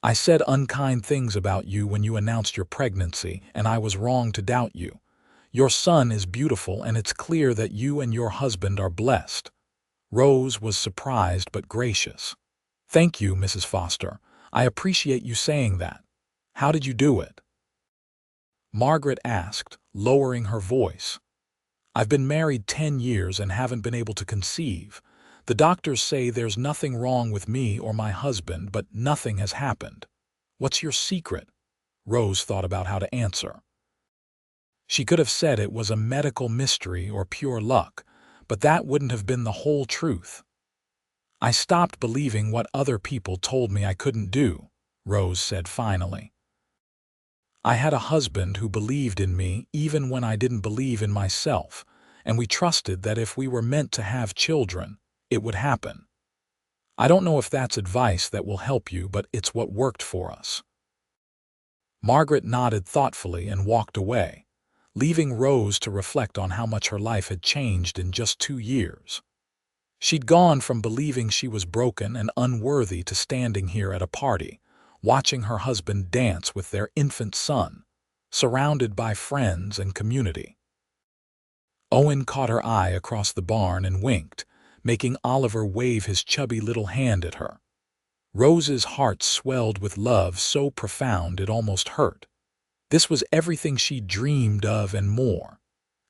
S1: "I said unkind things about you when you announced your pregnancy, and I was wrong to doubt you. Your son is beautiful, and it's clear that you and your husband are blessed." Rose was surprised but gracious. "Thank you, Mrs. Foster. I appreciate you saying that. How did you do it?" Margaret asked, lowering her voice. "I've been married 10 years and haven't been able to conceive. The doctors say there's nothing wrong with me or my husband, but nothing has happened. What's your secret?" Rose thought about how to answer. She could have said it was a medical mystery or pure luck, but that wouldn't have been the whole truth. "I stopped believing what other people told me I couldn't do," Rose said finally. "I had a husband who believed in me even when I didn't believe in myself, and we trusted that if we were meant to have children, it would happen. I don't know if that's advice that will help you, but it's what worked for us." Margaret nodded thoughtfully and walked away, leaving Rose to reflect on how much her life had changed in just 2 years. She'd gone from believing she was broken and unworthy to standing here at a party, watching her husband dance with their infant son, surrounded by friends and community. Owen caught her eye across the barn and winked, making Oliver wave his chubby little hand at her. Rose's heart swelled with love so profound it almost hurt. This was everything she dreamed of and more.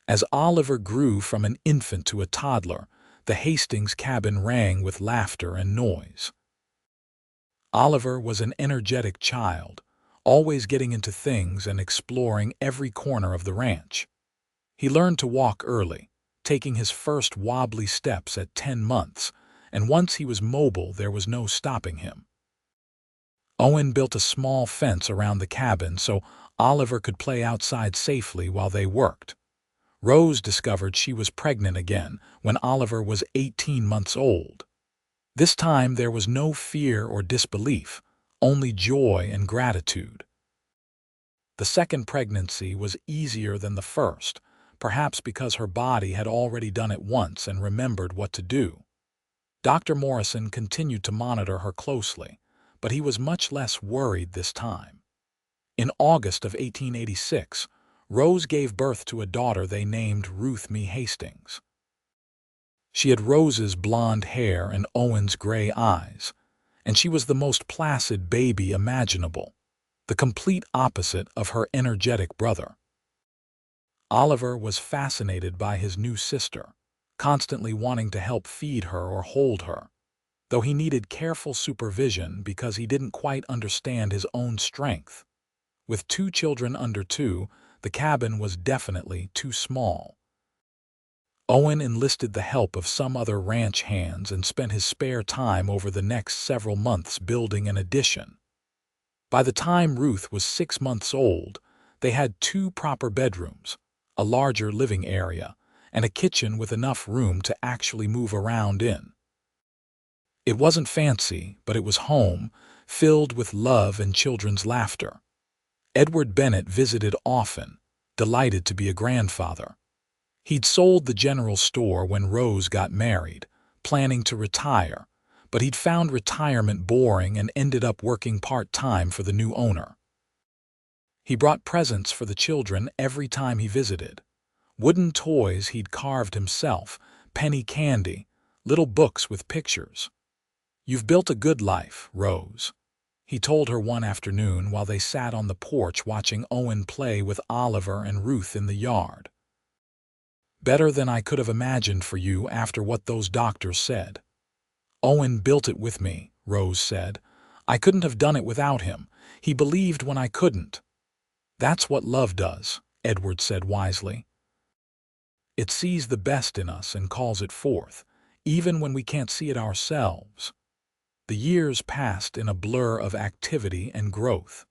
S1: As Oliver grew from an infant to a toddler, the Hastings cabin rang with laughter and noise. Oliver was an energetic child, always getting into things and exploring every corner of the ranch. He learned to walk early, taking his first wobbly steps at 10 months, and once he was mobile there was no stopping him. Owen built a small fence around the cabin so Oliver could play outside safely while they worked. Rose discovered she was pregnant again when Oliver was 18 months old. This time there was no fear or disbelief, only joy and gratitude. The second pregnancy was easier than the first, perhaps because her body had already done it once and remembered what to do. Dr. Morrison continued to monitor her closely, but he was much less worried this time. In August of 1886, Rose gave birth to a daughter they named Ruth Me Hastings. She had Rose's blonde hair and Owen's gray eyes, and she was the most placid baby imaginable, the complete opposite of her energetic brother. Oliver was fascinated by his new sister, constantly wanting to help feed her or hold her, though he needed careful supervision because he didn't quite understand his own strength. With 2 children under 2, the cabin was definitely too small. Owen enlisted the help of some other ranch hands and spent his spare time over the next several months building an addition. By the time Ruth was 6 months old, they had 2 proper bedrooms, a larger living area, and a kitchen with enough room to actually move around in. It wasn't fancy, but it was home, filled with love and children's laughter. Edward Bennett visited often, delighted to be a grandfather. He'd sold the general store when Rose got married, planning to retire, but he'd found retirement boring and ended up working part-time for the new owner. He brought presents for the children every time he visited. Wooden toys he'd carved himself, penny candy, little books with pictures. "You've built a good life, Rose," he told her one afternoon while they sat on the porch watching Owen play with Oliver and Ruth in the yard. "Better than I could have imagined for you after what those doctors said." "Owen built it with me," Rose said. "I couldn't have done it without him. He believed when I couldn't." "That's what love does," Edward said wisely. "It sees the best in us and calls it forth, even when we can't see it ourselves." The years passed in a blur of activity and growth.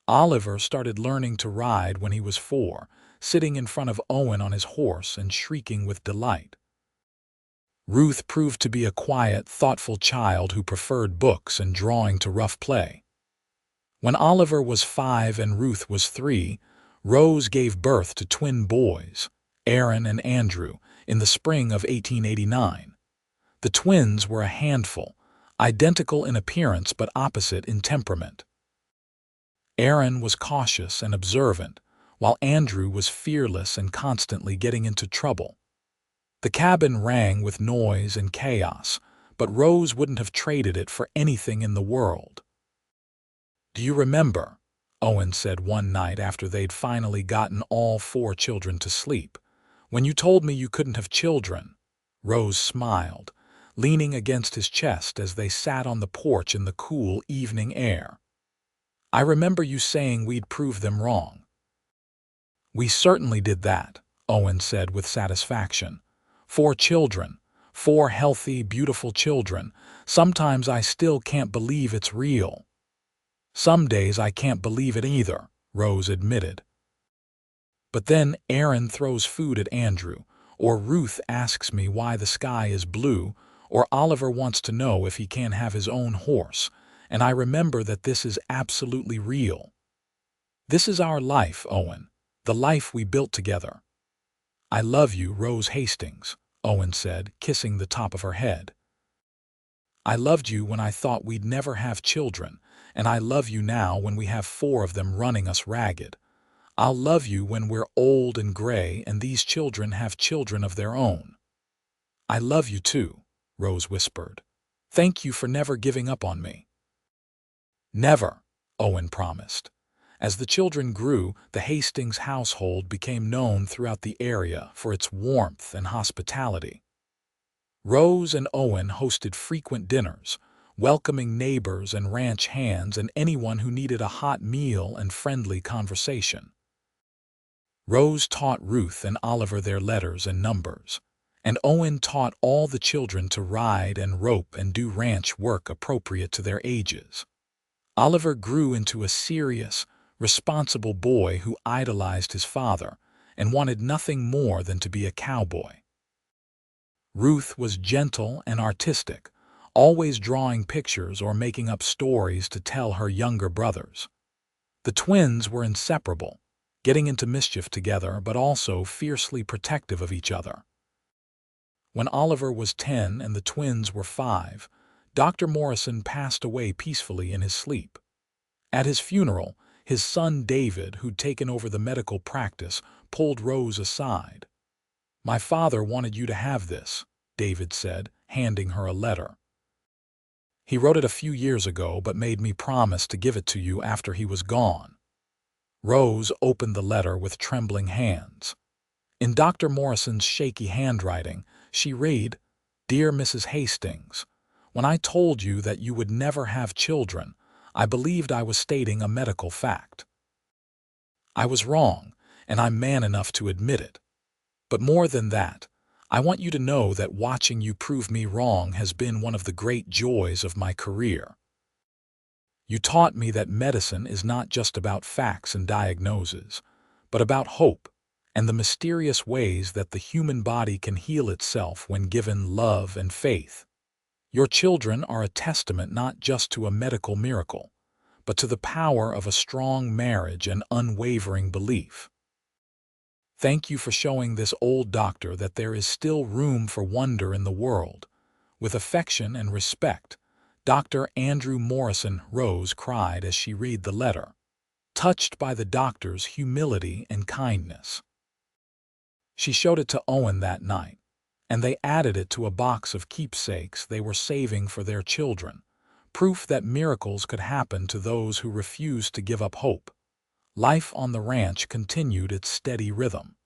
S1: Oliver started learning to ride when he was 4, sitting in front of Owen on his horse and shrieking with delight. Ruth proved to be a quiet, thoughtful child who preferred books and drawing to rough play. When Oliver was 5 and Ruth was 3, Rose gave birth to twin boys, Aaron and Andrew, in the spring of 1889. The twins were a handful, identical in appearance but opposite in temperament. Aaron was cautious and observant, while Andrew was fearless and constantly getting into trouble. The cabin rang with noise and chaos, but Rose wouldn't have traded it for anything in the world. "Do you remember," Owen said one night after they'd finally gotten all 4 children to sleep, "when you told me you couldn't have children?" Rose smiled, leaning against his chest as they sat on the porch in the cool evening air. "I remember you saying we'd prove them wrong." "We certainly did that," Owen said with satisfaction. 4 children, 4 healthy, beautiful children. Sometimes I still can't believe it's real." "Some days I can't believe it either," Rose admitted. "But then Aaron throws food at Andrew, or Ruth asks me why the sky is blue, or Oliver wants to know if he can have his own horse, and I remember that this is absolutely real. This is our life, Owen, the life we built together." "I love you, Rose Hastings," Owen said, kissing the top of her head. "I loved you when I thought we'd never have children, and I love you now when we have 4 of them running us ragged. I'll love you when we're old and gray and these children have children of their own." "I love you too," Rose whispered. "Thank you for never giving up on me." "Never," Owen promised. As the children grew, the Hastings household became known throughout the area for its warmth and hospitality. Rose and Owen hosted frequent dinners, welcoming neighbors and ranch hands and anyone who needed a hot meal and friendly conversation. Rose taught Ruth and Oliver their letters and numbers, and Owen taught all the children to ride and rope and do ranch work appropriate to their ages. Oliver grew into a serious, responsible boy who idolized his father and wanted nothing more than to be a cowboy. Ruth was gentle and artistic, always drawing pictures or making up stories to tell her younger brothers. The twins were inseparable, getting into mischief together but also fiercely protective of each other. When Oliver was 10 and the twins were 5, Dr. Morrison passed away peacefully in his sleep. At his funeral, his son David, who'd taken over the medical practice, pulled Rose aside. "My father wanted you to have this," David said, handing her a letter. He wrote it a few years ago but made me promise to give it to you after he was gone." Rose opened the letter with trembling hands. In Dr. Morrison's shaky handwriting, she read, "Dear Mrs. Hastings, when I told you that you would never have children, I believed I was stating a medical fact. I was wrong, and I'm man enough to admit it. But more than that, I want you to know that watching you prove me wrong has been one of the great joys of my career. You taught me that medicine is not just about facts and diagnoses, but about hope and the mysterious ways that the human body can heal itself when given love and faith. Your children are a testament not just to a medical miracle, but to the power of a strong marriage and unwavering belief. Thank you for showing this old doctor that there is still room for wonder in the world. With affection and respect, Dr. Andrew Morrison." Rose cried as she read the letter, touched by the doctor's humility and kindness. She showed it to Owen that night, and they added it to a box of keepsakes they were saving for their children, proof that miracles could happen to those who refused to give up hope. Life on the ranch continued its steady rhythm.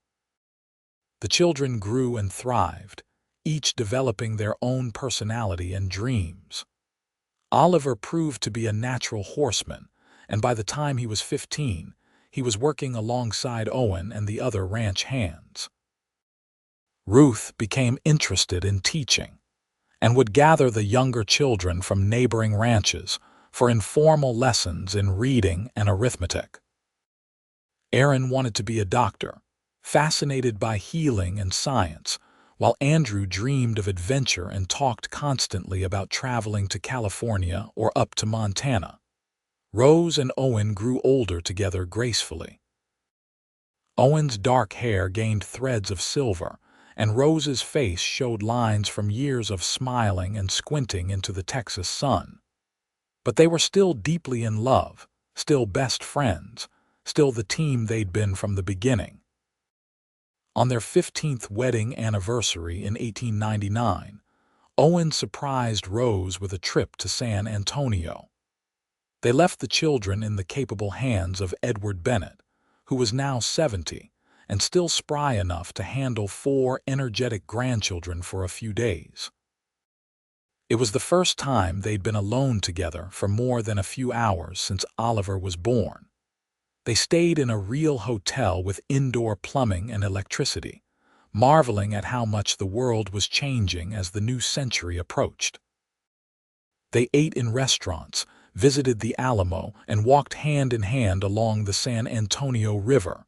S1: The children grew and thrived, each developing their own personality and dreams. Oliver proved to be a natural horseman, and by the time he was 15, he was working alongside Owen and the other ranch hands. Ruth became interested in teaching and would gather the younger children from neighboring ranches for informal lessons in reading and arithmetic. Aaron wanted to be a doctor, fascinated by healing and science, while Andrew dreamed of adventure and talked constantly about traveling to California or up to Montana. Rose and Owen grew older together gracefully. Owen's dark hair gained threads of silver, and Rose's face showed lines from years of smiling and squinting into the Texas sun. But they were still deeply in love, still best friends, still the team they'd been from the beginning. On their 15th wedding anniversary in 1899, Owen surprised Rose with a trip to San Antonio. They left the children in the capable hands of Edward Bennett, who was now 70 and still spry enough to handle 4 energetic grandchildren for a few days. It was the first time they'd been alone together for more than a few hours since Oliver was born. They stayed in a real hotel with indoor plumbing and electricity, marveling at how much the world was changing as the new century approached. They ate in restaurants, visited the Alamo, and walked hand in hand along the San Antonio River.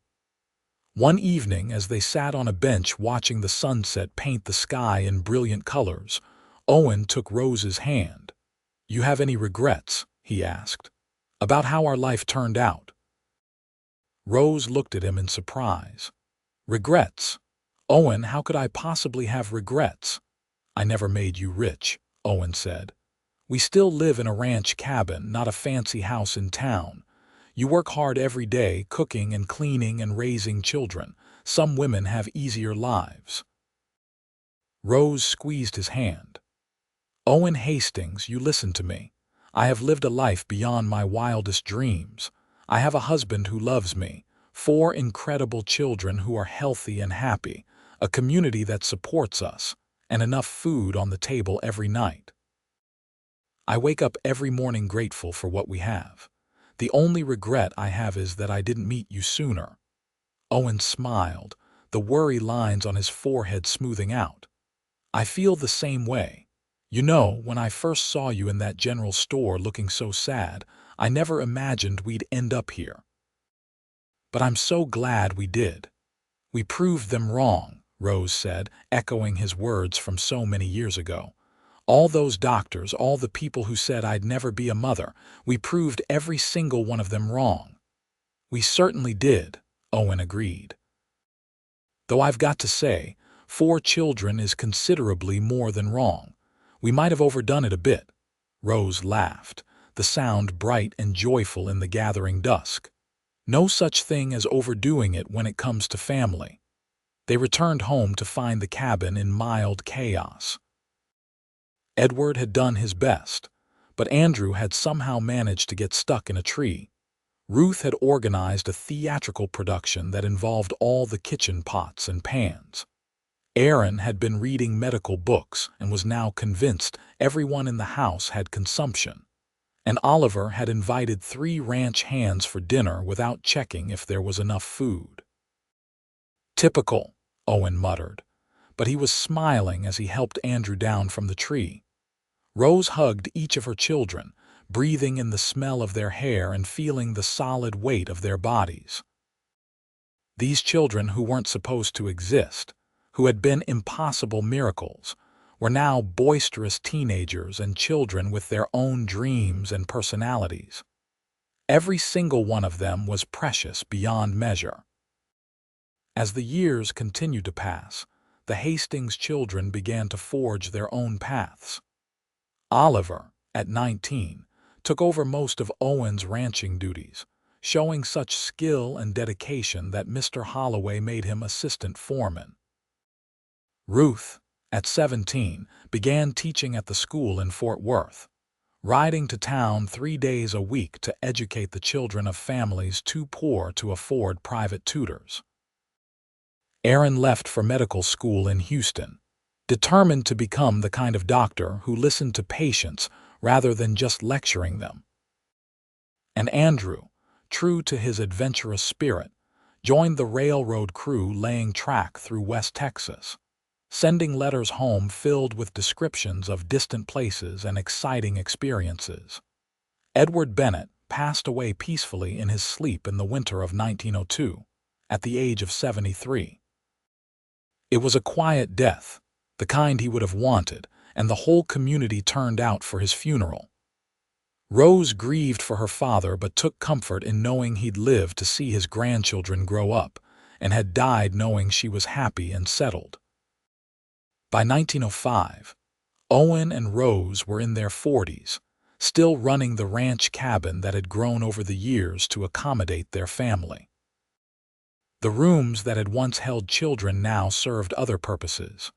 S1: One evening, as they sat on a bench watching the sunset paint the sky in brilliant colors, Owen took Rose's hand. "You have any regrets?" he asked, "about how our life turned out?" Rose looked at him in surprise. "Regrets? Owen, how could I possibly have regrets?" "I never made you rich," Owen said. "We still live in a ranch cabin, not a fancy house in town. You work hard every day, cooking and cleaning and raising children. Some women have easier lives." Rose squeezed his hand. "Owen Hastings, you listen to me. I have lived a life beyond my wildest dreams. I have a husband who loves me, 4 incredible children who are healthy and happy, a community that supports us, and enough food on the table every night. I wake up every morning grateful for what we have. The only regret I have is that I didn't meet you sooner." Owen smiled, the worry lines on his forehead smoothing out. "I feel the same way. You know, when I first saw you in that general store looking so sad, I never imagined we'd end up here. But I'm so glad we did." "We proved them wrong," Rose said, echoing his words from so many years ago. "All those doctors, all the people who said I'd never be a mother, we proved every single one of them wrong." "We certainly did," Owen agreed. "Though I've got to say, 4 children is considerably more than wrong. We might have overdone it a bit." Rose laughed, the sound bright and joyful in the gathering dusk. "No such thing as overdoing it when it comes to family." They returned home to find the cabin in mild chaos. Edward had done his best, but Andrew had somehow managed to get stuck in a tree. Ruth had organized a theatrical production that involved all the kitchen pots and pans. Aaron had been reading medical books and was now convinced everyone in the house had consumption. And Oliver had invited 3 ranch hands for dinner without checking if there was enough food. "Typical," Owen muttered, but he was smiling as he helped Andrew down from the tree. Rose hugged each of her children, breathing in the smell of their hair and feeling the solid weight of their bodies. These children who weren't supposed to exist, who had been impossible miracles, were now boisterous teenagers and children with their own dreams and personalities. Every single one of them was precious beyond measure. As the years continued to pass, the Hastings children began to forge their own paths. Oliver, at 19, took over most of Owen's ranching duties, showing such skill and dedication that Mr. Holloway made him assistant foreman. Ruth, at 17, began teaching at the school in Fort Worth, riding to town 3 days a week to educate the children of families too poor to afford private tutors. Aaron left for medical school in Houston, determined to become the kind of doctor who listened to patients rather than just lecturing them. And Andrew, true to his adventurous spirit, joined the railroad crew laying track through West Texas, sending letters home filled with descriptions of distant places and exciting experiences. Edward Bennett passed away peacefully in his sleep in the winter of 1902, at the age of 73. It was a quiet death, the kind he would have wanted, and the whole community turned out for his funeral. Rose grieved for her father but took comfort in knowing he'd lived to see his grandchildren grow up, and had died knowing she was happy and settled. By 1905, Owen and Rose were in their 40s, still running the ranch cabin that had grown over the years to accommodate their family. The rooms that had once held children now served other purposes.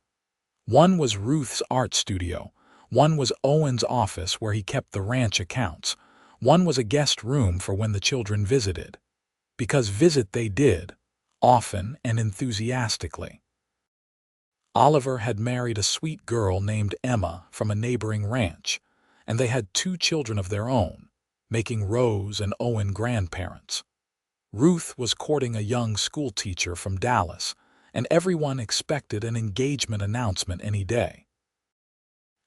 S1: One was Ruth's art studio, one was Owen's office where he kept the ranch accounts, one was a guest room for when the children visited. Because visit they did, often and enthusiastically. Oliver had married a sweet girl named Emma from a neighboring ranch, and they had 2 children of their own, making Rose and Owen grandparents. Ruth was courting a young schoolteacher from Dallas, and everyone expected an engagement announcement any day.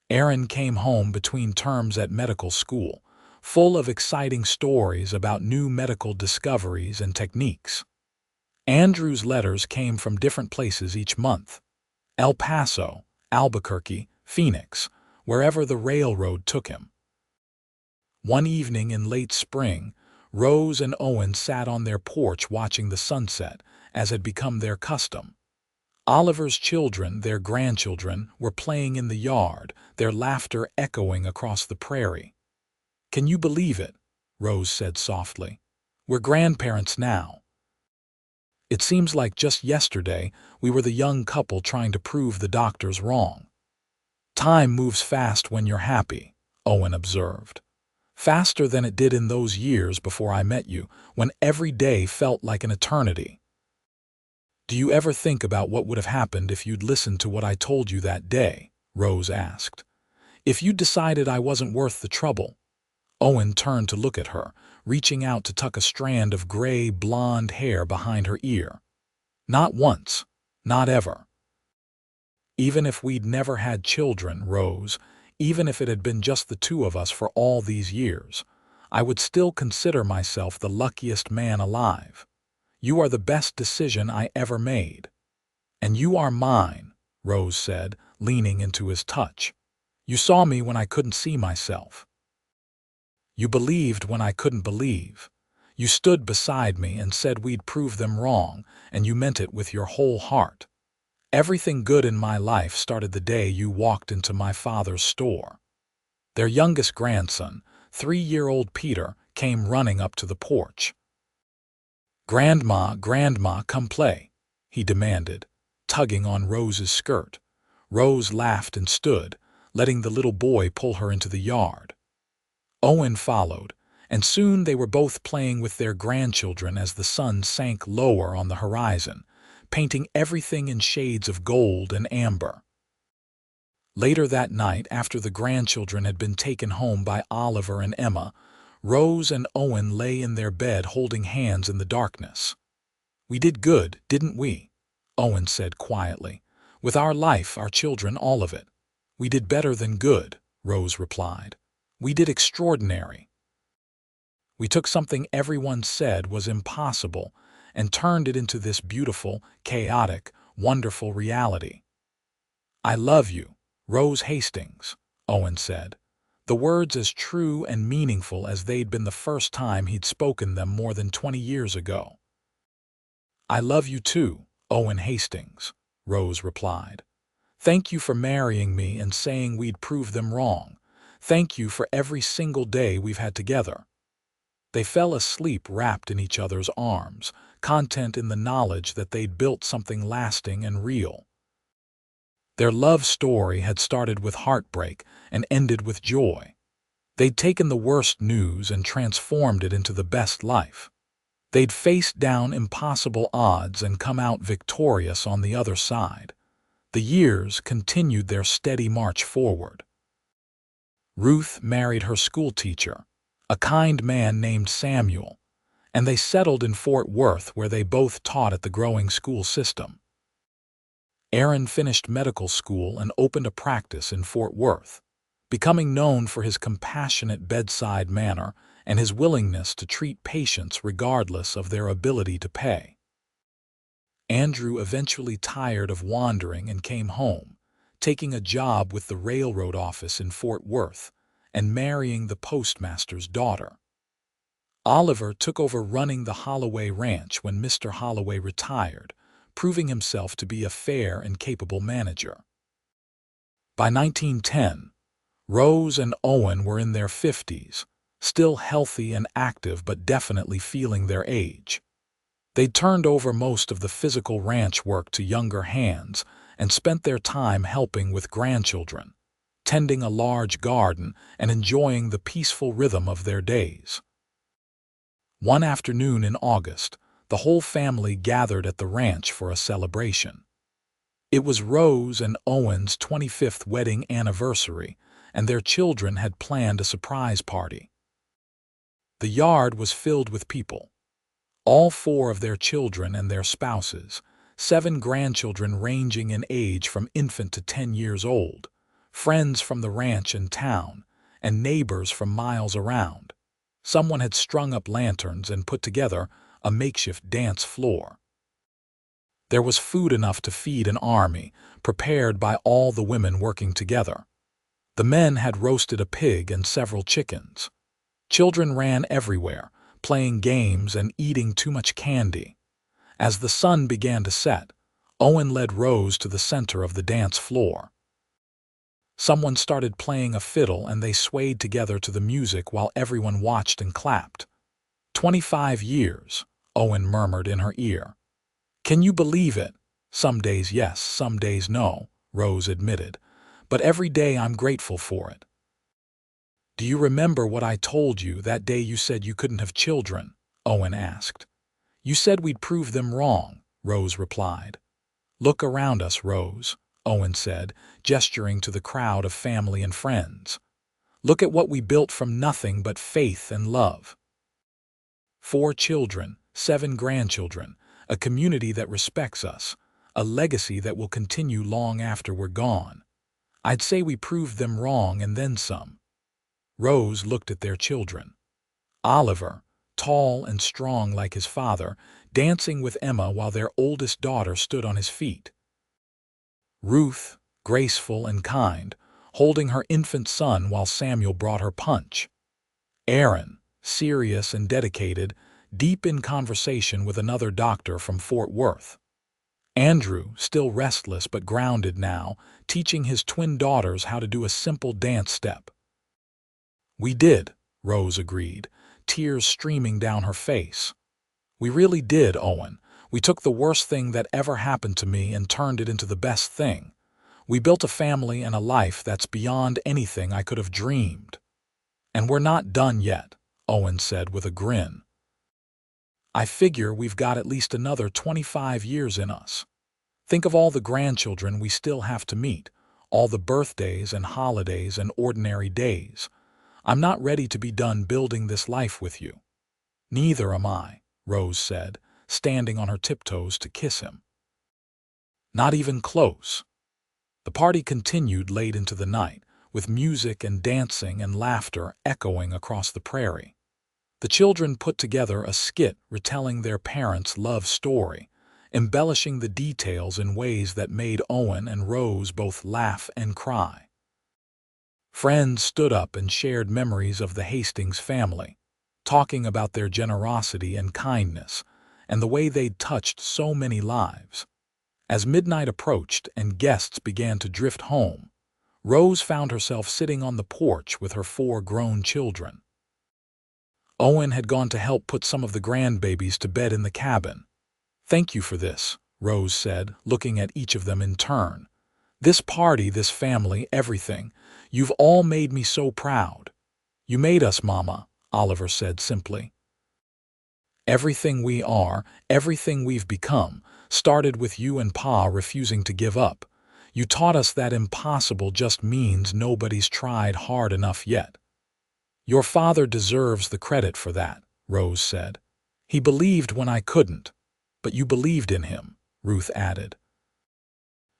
S1: Aaron came home between terms at medical school, full of exciting stories about new medical discoveries and techniques. Andrew's letters came from different places each month: El Paso, Albuquerque, Phoenix, wherever the railroad took him. One evening in late spring, Rose and Owen sat on their porch watching the sunset, as had become their custom. Oliver's children, their grandchildren, were playing in the yard, their laughter echoing across the prairie. "Can you believe it?" Rose said softly. "We're grandparents now. It seems like just yesterday we were the young couple trying to prove the doctors wrong." "Time moves fast when you're happy," Owen observed. "Faster than it did in those years before I met you, when every day felt like an eternity." "Do you ever think about what would have happened if you'd listened to what I told you that day?" Rose asked. "If you'd decided I wasn't worth the trouble?" Owen turned to look at her, reaching out to tuck a strand of gray, blonde hair behind her ear. "Not once. Not ever. Even if we'd never had children, Rose, even if it had been just the 2 of us for all these years, I would still consider myself the luckiest man alive. You are the best decision I ever made." "And you are mine," Rose said, leaning into his touch. "You saw me when I couldn't see myself. You believed when I couldn't believe. You stood beside me and said we'd prove them wrong, and you meant it with your whole heart. Everything good in my life started the day you walked into my father's store." Their youngest grandson, 3-year-old Peter, came running up to the porch. Grandma, come play," he demanded, tugging on Rose's skirt. Rose laughed and stood, letting the little boy pull her into the yard. Owen followed, and soon they were both playing with their grandchildren as the sun sank lower on the horizon, painting everything in shades of gold and amber. Later that night, after the grandchildren had been taken home by Oliver and Emma, Rose and Owen lay in their bed holding hands in the darkness. "We did good, didn't we?" Owen said quietly. "With our life, our children, all of it." "We did better than good," Rose replied. "We did extraordinary. We took something everyone said was impossible and turned it into this beautiful, chaotic, wonderful reality." "I love you, Rose Hastings," Owen said, the words as true and meaningful as they'd been the first time he'd spoken them more than 20 years ago. "I love you too, Owen Hastings," Rose replied. "Thank you for marrying me and saying we'd prove them wrong. Thank you for every single day we've had together." They fell asleep wrapped in each other's arms, content in the knowledge that they'd built something lasting and real. Their love story had started with heartbreak and ended with joy. They'd taken the worst news and transformed it into the best life. They'd faced down impossible odds and come out victorious on the other side. The years continued their steady march forward. Ruth married her schoolteacher, a kind man named Samuel, and they settled in Fort Worth, where they both taught at the growing school system. Aaron finished medical school and opened a practice in Fort Worth, becoming known for his compassionate bedside manner and his willingness to treat patients regardless of their ability to pay. Andrew eventually tired of wandering and came home, taking a job with the railroad office in Fort Worth and marrying the postmaster's daughter. Oliver took over running the Holloway Ranch when Mr. Holloway retired, proving himself to be a fair and capable manager. By 1910, Rose and Owen were in their 50s, still healthy and active but definitely feeling their age. They'd turned over most of the physical ranch work to younger hands and spent their time helping with grandchildren, tending a large garden and enjoying the peaceful rhythm of their days. One afternoon in August, the whole family gathered at the ranch for a celebration. It was Rose and Owen's 25th wedding anniversary, and their children had planned a surprise party. The yard was filled with people. All 4 of their children and their spouses, 7 grandchildren ranging in age from infant to 10 years old, friends from the ranch and town, and neighbors from miles around. Someone had strung up lanterns and put together a makeshift dance floor. There was food enough to feed an army, prepared by all the women working together. The men had roasted a pig and several chickens. Children ran everywhere, playing games and eating too much candy. As the sun began to set, Owen led Rose to the center of the dance floor. Someone started playing a fiddle and they swayed together to the music while everyone watched and clapped. 25 years, Owen murmured in her ear. "Can you believe it? Some days yes, some days no," Rose admitted, "but every day I'm grateful for it." "Do you remember what I told you that day you said you couldn't have children?" Owen asked. "You said we'd prove them wrong," Rose replied. "Look around us, Rose," Owen said, gesturing to the crowd of family and friends. "Look at what we built from nothing but faith and love. 4 children, 7 grandchildren, a community that respects us, a legacy that will continue long after we're gone. I'd say we proved them wrong and then some." Rose looked at their children. Oliver, tall and strong like his father, dancing with Emma while their oldest daughter stood on his feet. Ruth, graceful and kind, holding her infant son while Samuel brought her punch. Aaron, serious and dedicated, deep in conversation with another doctor from Fort Worth. Andrew, still restless but grounded now, teaching his twin daughters how to do a simple dance step. "We did," Rose agreed, tears streaming down her face. "We really did, Owen. We took the worst thing that ever happened to me and turned it into the best thing. We built a family and a life that's beyond anything I could have dreamed." And we're not done yet, Owen said with a grin. I figure we've got at least another 25 years in us. Think of all the grandchildren we still have to meet, all the birthdays and holidays and ordinary days. I'm not ready to be done building this life with you. Neither am I, Rose said, standing on her tiptoes to kiss him. Not even close. The party continued late into the night, with music and dancing and laughter echoing across the prairie. The children put together a skit retelling their parents' love story, embellishing the details in ways that made Owen and Rose both laugh and cry. Friends stood up and shared memories of the Hastings family, talking about their generosity and kindness, and the way they'd touched so many lives. As midnight approached and guests began to drift home, Rose found herself sitting on the porch with her 4 grown children. Owen had gone to help put some of the grandbabies to bed in the cabin. Thank you for this, Rose said, looking at each of them in turn. This party, this family, everything. You've all made me so proud. You made us, Mama, Oliver said simply. Everything we are, everything we've become, started with you and Pa refusing to give up. You taught us that impossible just means nobody's tried hard enough yet. Your father deserves the credit for that, Rose said. He believed when I couldn't. But you believed in him, Ruth added.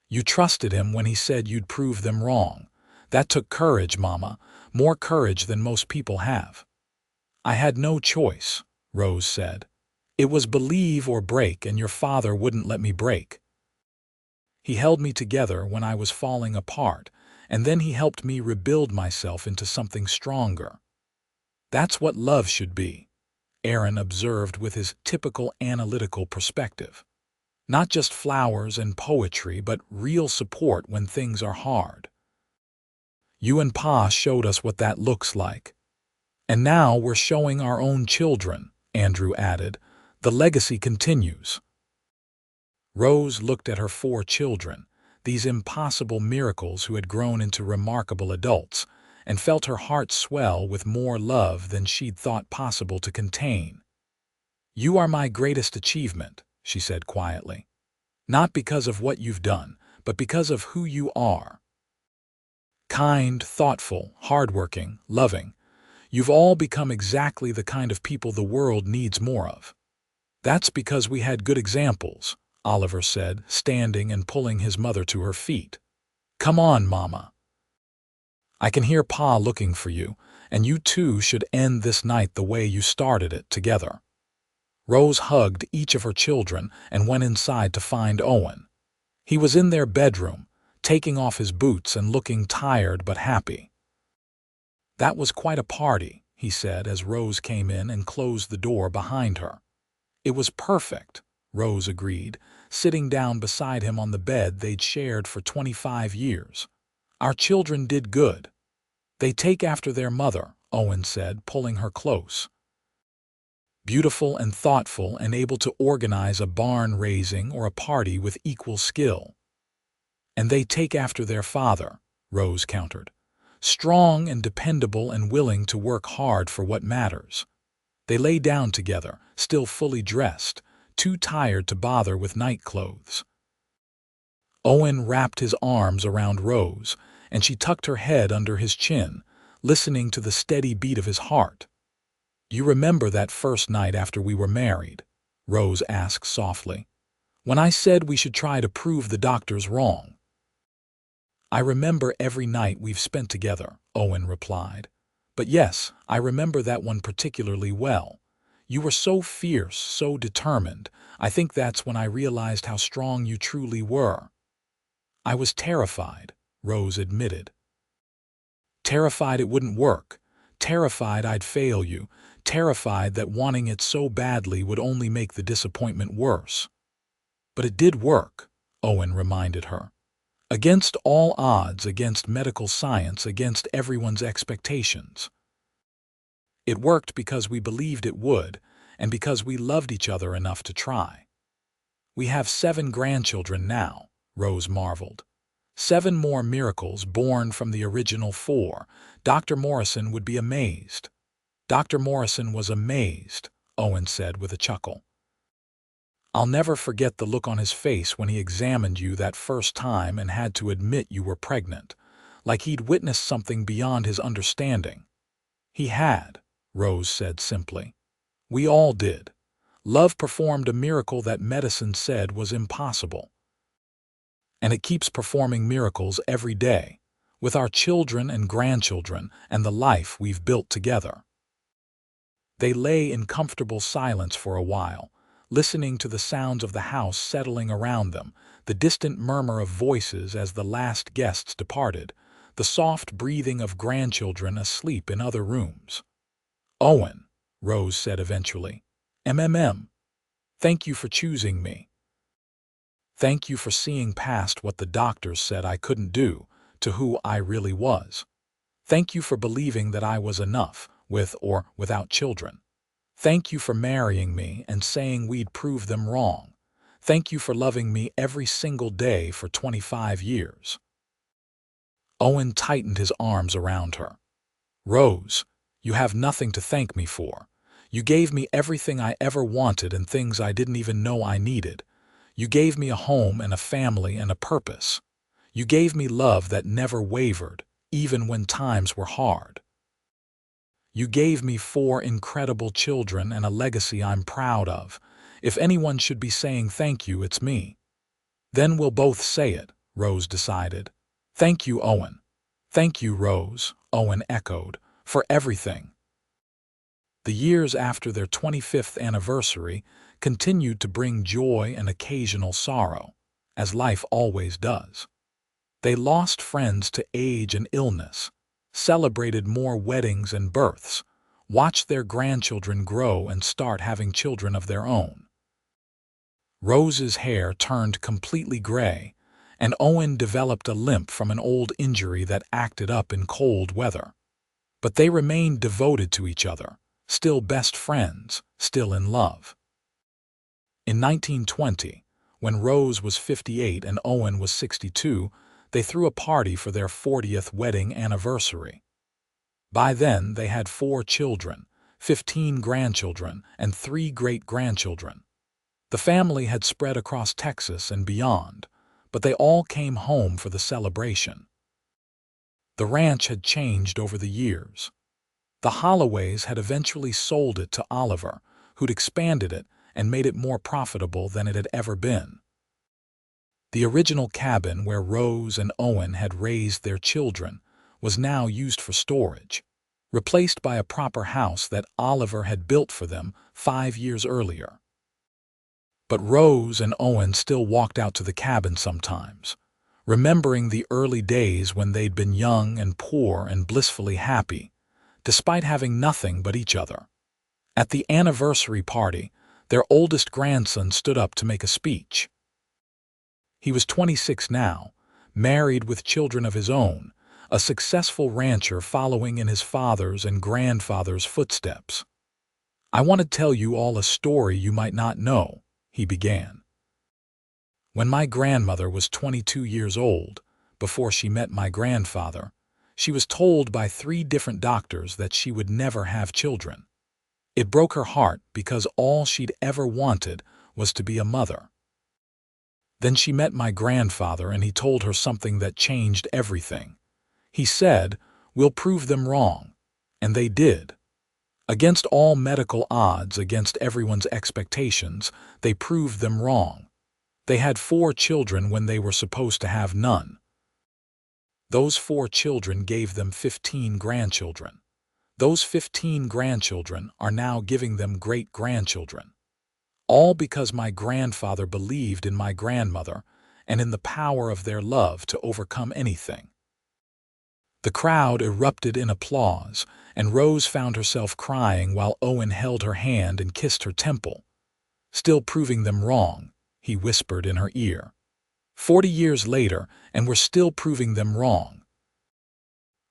S1: You trusted him when he said you'd prove them wrong. That took courage, Mama, more courage than most people have. I had no choice, Rose said. It was believe or break, and your father wouldn't let me break. He held me together when I was falling apart, and then he helped me rebuild myself into something stronger. That's what love should be, Aaron observed with his typical analytical perspective. Not just flowers and poetry, but real support when things are hard. You and Pa showed us what that looks like. And now we're showing our own children, Andrew added. The legacy continues. Rose looked at her 4 children, these impossible miracles who had grown into remarkable adults, and felt her heart swell with more love than she'd thought possible to contain. You are my greatest achievement, she said quietly. Not because of what you've done, but because of who you are. Kind, thoughtful, hardworking, loving. You've all become exactly the kind of people the world needs more of. That's because we had good examples, Oliver said, standing and pulling his mother to her feet. Come on, Mama. I can hear Pa looking for you, and you two should end this night the way you started it, together. Rose hugged each of her children and went inside to find Owen. He was in their bedroom, taking off his boots and looking tired but happy. That was quite a party, he said as Rose came in and closed the door behind her. It was perfect, Rose agreed, sitting down beside him on the bed they'd shared for 25 years. Our children did good. They take after their mother, Owen said, pulling her close. Beautiful and thoughtful and able to organize a barn raising or a party with equal skill. And they take after their father, Rose countered. Strong and dependable and willing to work hard for what matters. They lay down together, still fully dressed, too tired to bother with night clothes. Owen wrapped his arms around Rose, and she tucked her head under his chin, listening to the steady beat of his heart. You remember that first night after we were married? Rose asked softly. When I said we should try to prove the doctors wrong. I remember every night we've spent together, Owen replied. But yes, I remember that one particularly well. You were so fierce, so determined. I think that's when I realized how strong you truly were. I was terrified, Rose admitted. Terrified it wouldn't work. Terrified I'd fail you. Terrified that wanting it so badly would only make the disappointment worse. But it did work, Owen reminded her. Against all odds, against medical science, against everyone's expectations. It worked because we believed it would, and because we loved each other enough to try. We have 7 grandchildren now, Rose marveled. 7 more miracles born from the original 4. Dr. Morrison would be amazed. Dr. Morrison was amazed, Owen said with a chuckle. I'll never forget the look on his face when he examined you that first time and had to admit you were pregnant, like he'd witnessed something beyond his understanding. He had, Rose said simply. We all did. Love performed a miracle that medicine said was impossible. And it keeps performing miracles every day, with our children and grandchildren and the life we've built together. They lay in comfortable silence for a while, listening to the sounds of the house settling around them, the distant murmur of voices as the last guests departed, the soft breathing of grandchildren asleep in other rooms. Owen, Rose said eventually, thank you for choosing me. Thank you for seeing past what the doctors said I couldn't do, to who I really was. Thank you for believing that I was enough, with or without children. Thank you for marrying me and saying we'd prove them wrong. Thank you for loving me every single day for 25 years. Owen tightened his arms around her. Rose, you have nothing to thank me for. You gave me everything I ever wanted and things I didn't even know I needed. You gave me a home and a family and a purpose. You gave me love that never wavered, even when times were hard. You gave me 4 incredible children and a legacy I'm proud of. If anyone should be saying thank you, it's me. Then we'll both say it, Rose decided. Thank you, Owen. Thank you, Rose, Owen echoed, for everything. The years after their 25th anniversary continued to bring joy and occasional sorrow, as life always does. They lost friends to age and illness, celebrated more weddings and births, watched their grandchildren grow and start having children of their own. Rose's hair turned completely gray, and Owen developed a limp from an old injury that acted up in cold weather. But they remained devoted to each other, still best friends, still in love. In 1920, when Rose was 58 and Owen was 62, they threw a party for their 40th wedding anniversary. By then, they had 4 children, 15 grandchildren, and 3 great-grandchildren. The family had spread across Texas and beyond, but they all came home for the celebration. The ranch had changed over the years. The Holloways had eventually sold it to Oliver, who'd expanded it and made it more profitable than it had ever been. The original cabin where Rose and Owen had raised their children was now used for storage, replaced by a proper house that Oliver had built for them 5 years earlier. But Rose and Owen still walked out to the cabin sometimes, remembering the early days when they'd been young and poor and blissfully happy, despite having nothing but each other. At the anniversary party, their oldest grandson stood up to make a speech. He was 26 now, married with children of his own, a successful rancher following in his father's and grandfather's footsteps. I want to tell you all a story you might not know, he began. When my grandmother was 22 years old, before she met my grandfather, she was told by 3 different doctors that she would never have children. It broke her heart because all she'd ever wanted was to be a mother. Then she met my grandfather and he told her something that changed everything. He said, "We'll prove them wrong." And they did. Against all medical odds, against everyone's expectations, they proved them wrong. They had 4 children when they were supposed to have none. Those 4 children gave them 15 grandchildren. Those 15 grandchildren are now giving them great-grandchildren. All because my grandfather believed in my grandmother and in the power of their love to overcome anything. The crowd erupted in applause, and Rose found herself crying while Owen held her hand and kissed her temple. Still proving them wrong, he whispered in her ear. 40 years later, and we're still proving them wrong.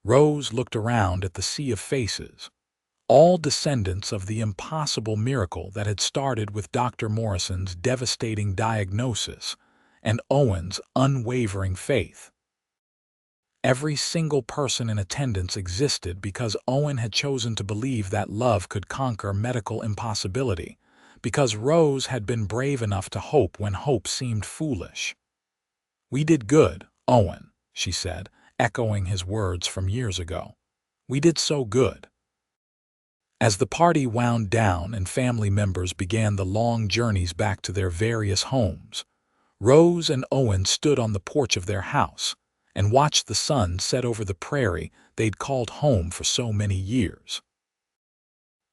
S1: Rose looked around at the sea of faces, all descendants of the impossible miracle that had started with Dr. Morrison's devastating diagnosis and Owen's unwavering faith. Every single person in attendance existed because Owen had chosen to believe that love could conquer medical impossibility, because Rose had been brave enough to hope when hope seemed foolish. "We did good, Owen," she said, echoing his words from years ago. "We did so good." As the party wound down and family members began the long journeys back to their various homes, Rose and Owen stood on the porch of their house and watched the sun set over the prairie they'd called home for so many years.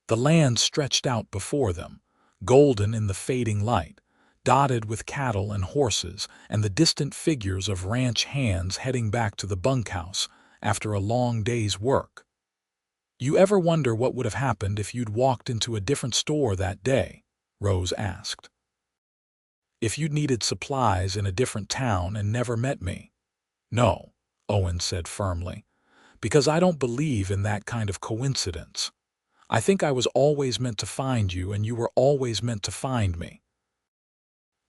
S1: The land stretched out before them, golden in the fading light, dotted with cattle and horses and the distant figures of ranch hands heading back to the bunkhouse after a long day's work. "You ever wonder what would have happened if you'd walked into a different store that day?" Rose asked. "If you'd needed supplies in a different town and never met me?" "No," Owen said firmly, "because I don't believe in that kind of coincidence. I think I was always meant to find you and you were always meant to find me.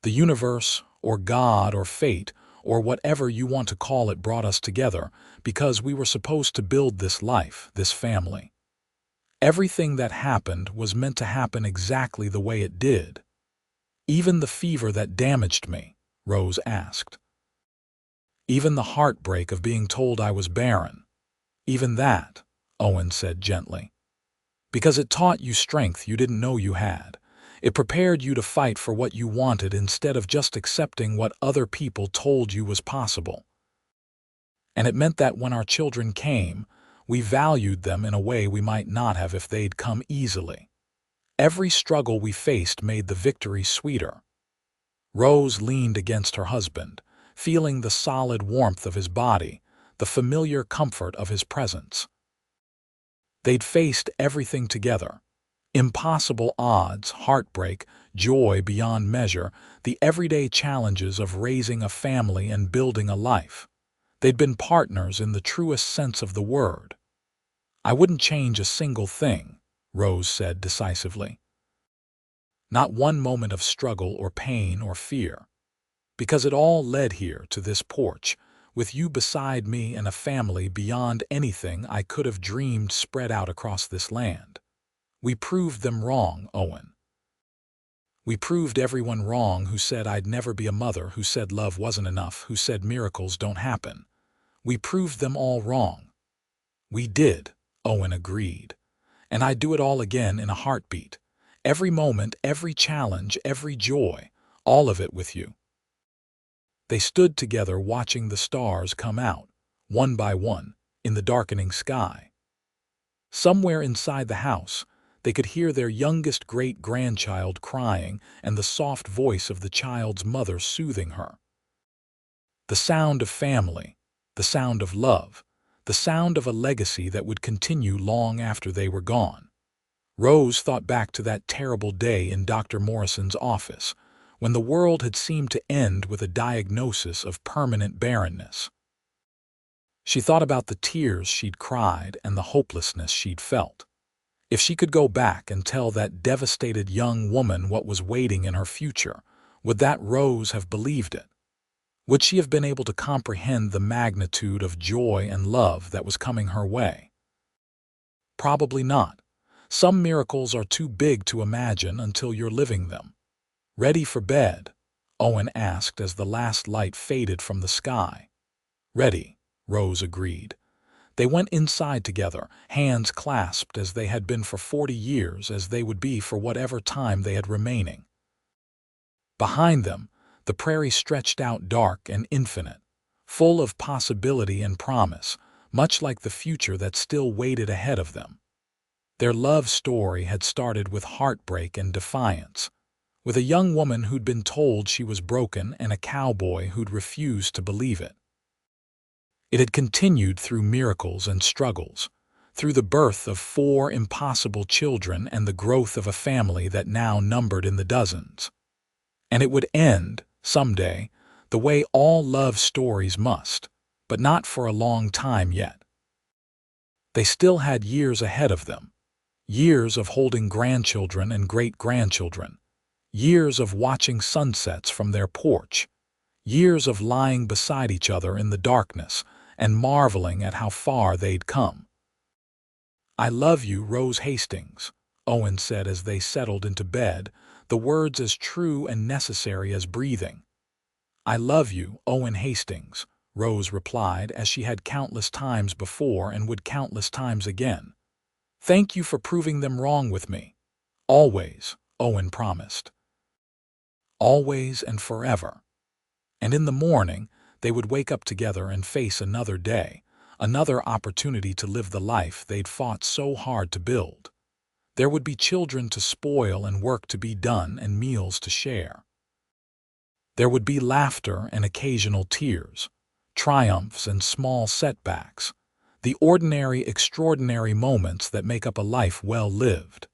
S1: The universe, or God, or fate, or whatever you want to call it brought us together because we were supposed to build this life, this family. Everything that happened was meant to happen exactly the way it did." "Even the fever that damaged me?" Rose asked. "Even the heartbreak of being told I was barren?" "Even that," Owen said gently. "Because it taught you strength you didn't know you had. It prepared you to fight for what you wanted instead of just accepting what other people told you was possible. And it meant that when our children came, we valued them in a way we might not have if they'd come easily. Every struggle we faced made the victory sweeter." Rose leaned against her husband, feeling the solid warmth of his body, the familiar comfort of his presence. They'd faced everything together. Impossible odds, heartbreak, joy beyond measure, the everyday challenges of raising a family and building a life. They'd been partners in the truest sense of the word. "I wouldn't change a single thing," Rose said decisively. "Not one moment of struggle or pain or fear. Because it all led here to this porch, with you beside me and a family beyond anything I could have dreamed spread out across this land. We proved them wrong, Owen. We proved everyone wrong who said I'd never be a mother, who said love wasn't enough, who said miracles don't happen. We proved them all wrong." "We did," Owen agreed. "And I'd do it all again in a heartbeat. Every moment, every challenge, every joy, all of it with you." They stood together watching the stars come out, one by one, in the darkening sky. Somewhere inside the house, they could hear their youngest great-grandchild crying and the soft voice of the child's mother soothing her. The sound of family, the sound of love, the sound of a legacy that would continue long after they were gone. Rose thought back to that terrible day in Dr. Morrison's office, when the world had seemed to end with a diagnosis of permanent barrenness. She thought about the tears she'd cried and the hopelessness she'd felt. If she could go back and tell that devastated young woman what was waiting in her future, would that Rose have believed it? Would she have been able to comprehend the magnitude of joy and love that was coming her way? Probably not. Some miracles are too big to imagine until you're living them. "Ready for bed?" Owen asked as the last light faded from the sky. "Ready," Rose agreed. They went inside together, hands clasped as they had been for 40 years, as they would be for whatever time they had remaining. Behind them, the prairie stretched out dark and infinite, full of possibility and promise, much like the future that still waited ahead of them. Their love story had started with heartbreak and defiance, with a young woman who'd been told she was broken and a cowboy who'd refused to believe it. It had continued through miracles and struggles, through the birth of 4 impossible children and the growth of a family that now numbered in the dozens. And it would end, someday, the way all love stories must, but not for a long time yet. They still had years ahead of them, years of holding grandchildren and great-grandchildren, years of watching sunsets from their porch, years of lying beside each other in the darkness and marveling at how far they'd come. "I love you, Rose Hastings," Owen said as they settled into bed, the words as true and necessary as breathing. "I love you, Owen Hastings," Rose replied, as she had countless times before and would countless times again. "Thank you for proving them wrong with me." "Always," Owen promised. Always and forever. And in the morning, they would wake up together and face another day, another opportunity to live the life they'd fought so hard to build. There would be children to spoil and work to be done and meals to share. There would be laughter and occasional tears, triumphs and small setbacks, the ordinary, extraordinary moments that make up a life well lived.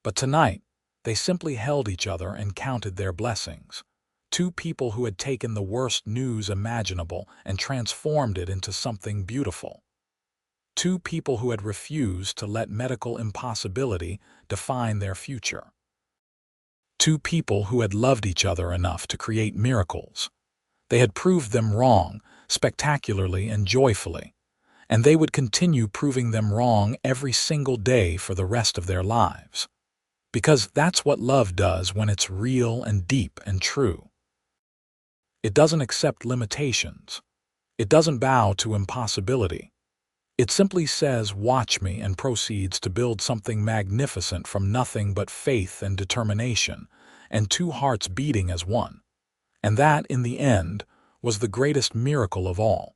S1: But tonight, they simply held each other and counted their blessings. Two people who had taken the worst news imaginable and transformed it into something beautiful. Two people who had refused to let medical impossibility define their future. Two people who had loved each other enough to create miracles. They had proved them wrong, spectacularly and joyfully, and they would continue proving them wrong every single day for the rest of their lives. Because that's what love does when it's real and deep and true. It doesn't accept limitations. It doesn't bow to impossibility. It simply says, "Watch me," and proceeds to build something magnificent from nothing but faith and determination, and two hearts beating as one. And that, in the end, was the greatest miracle of all.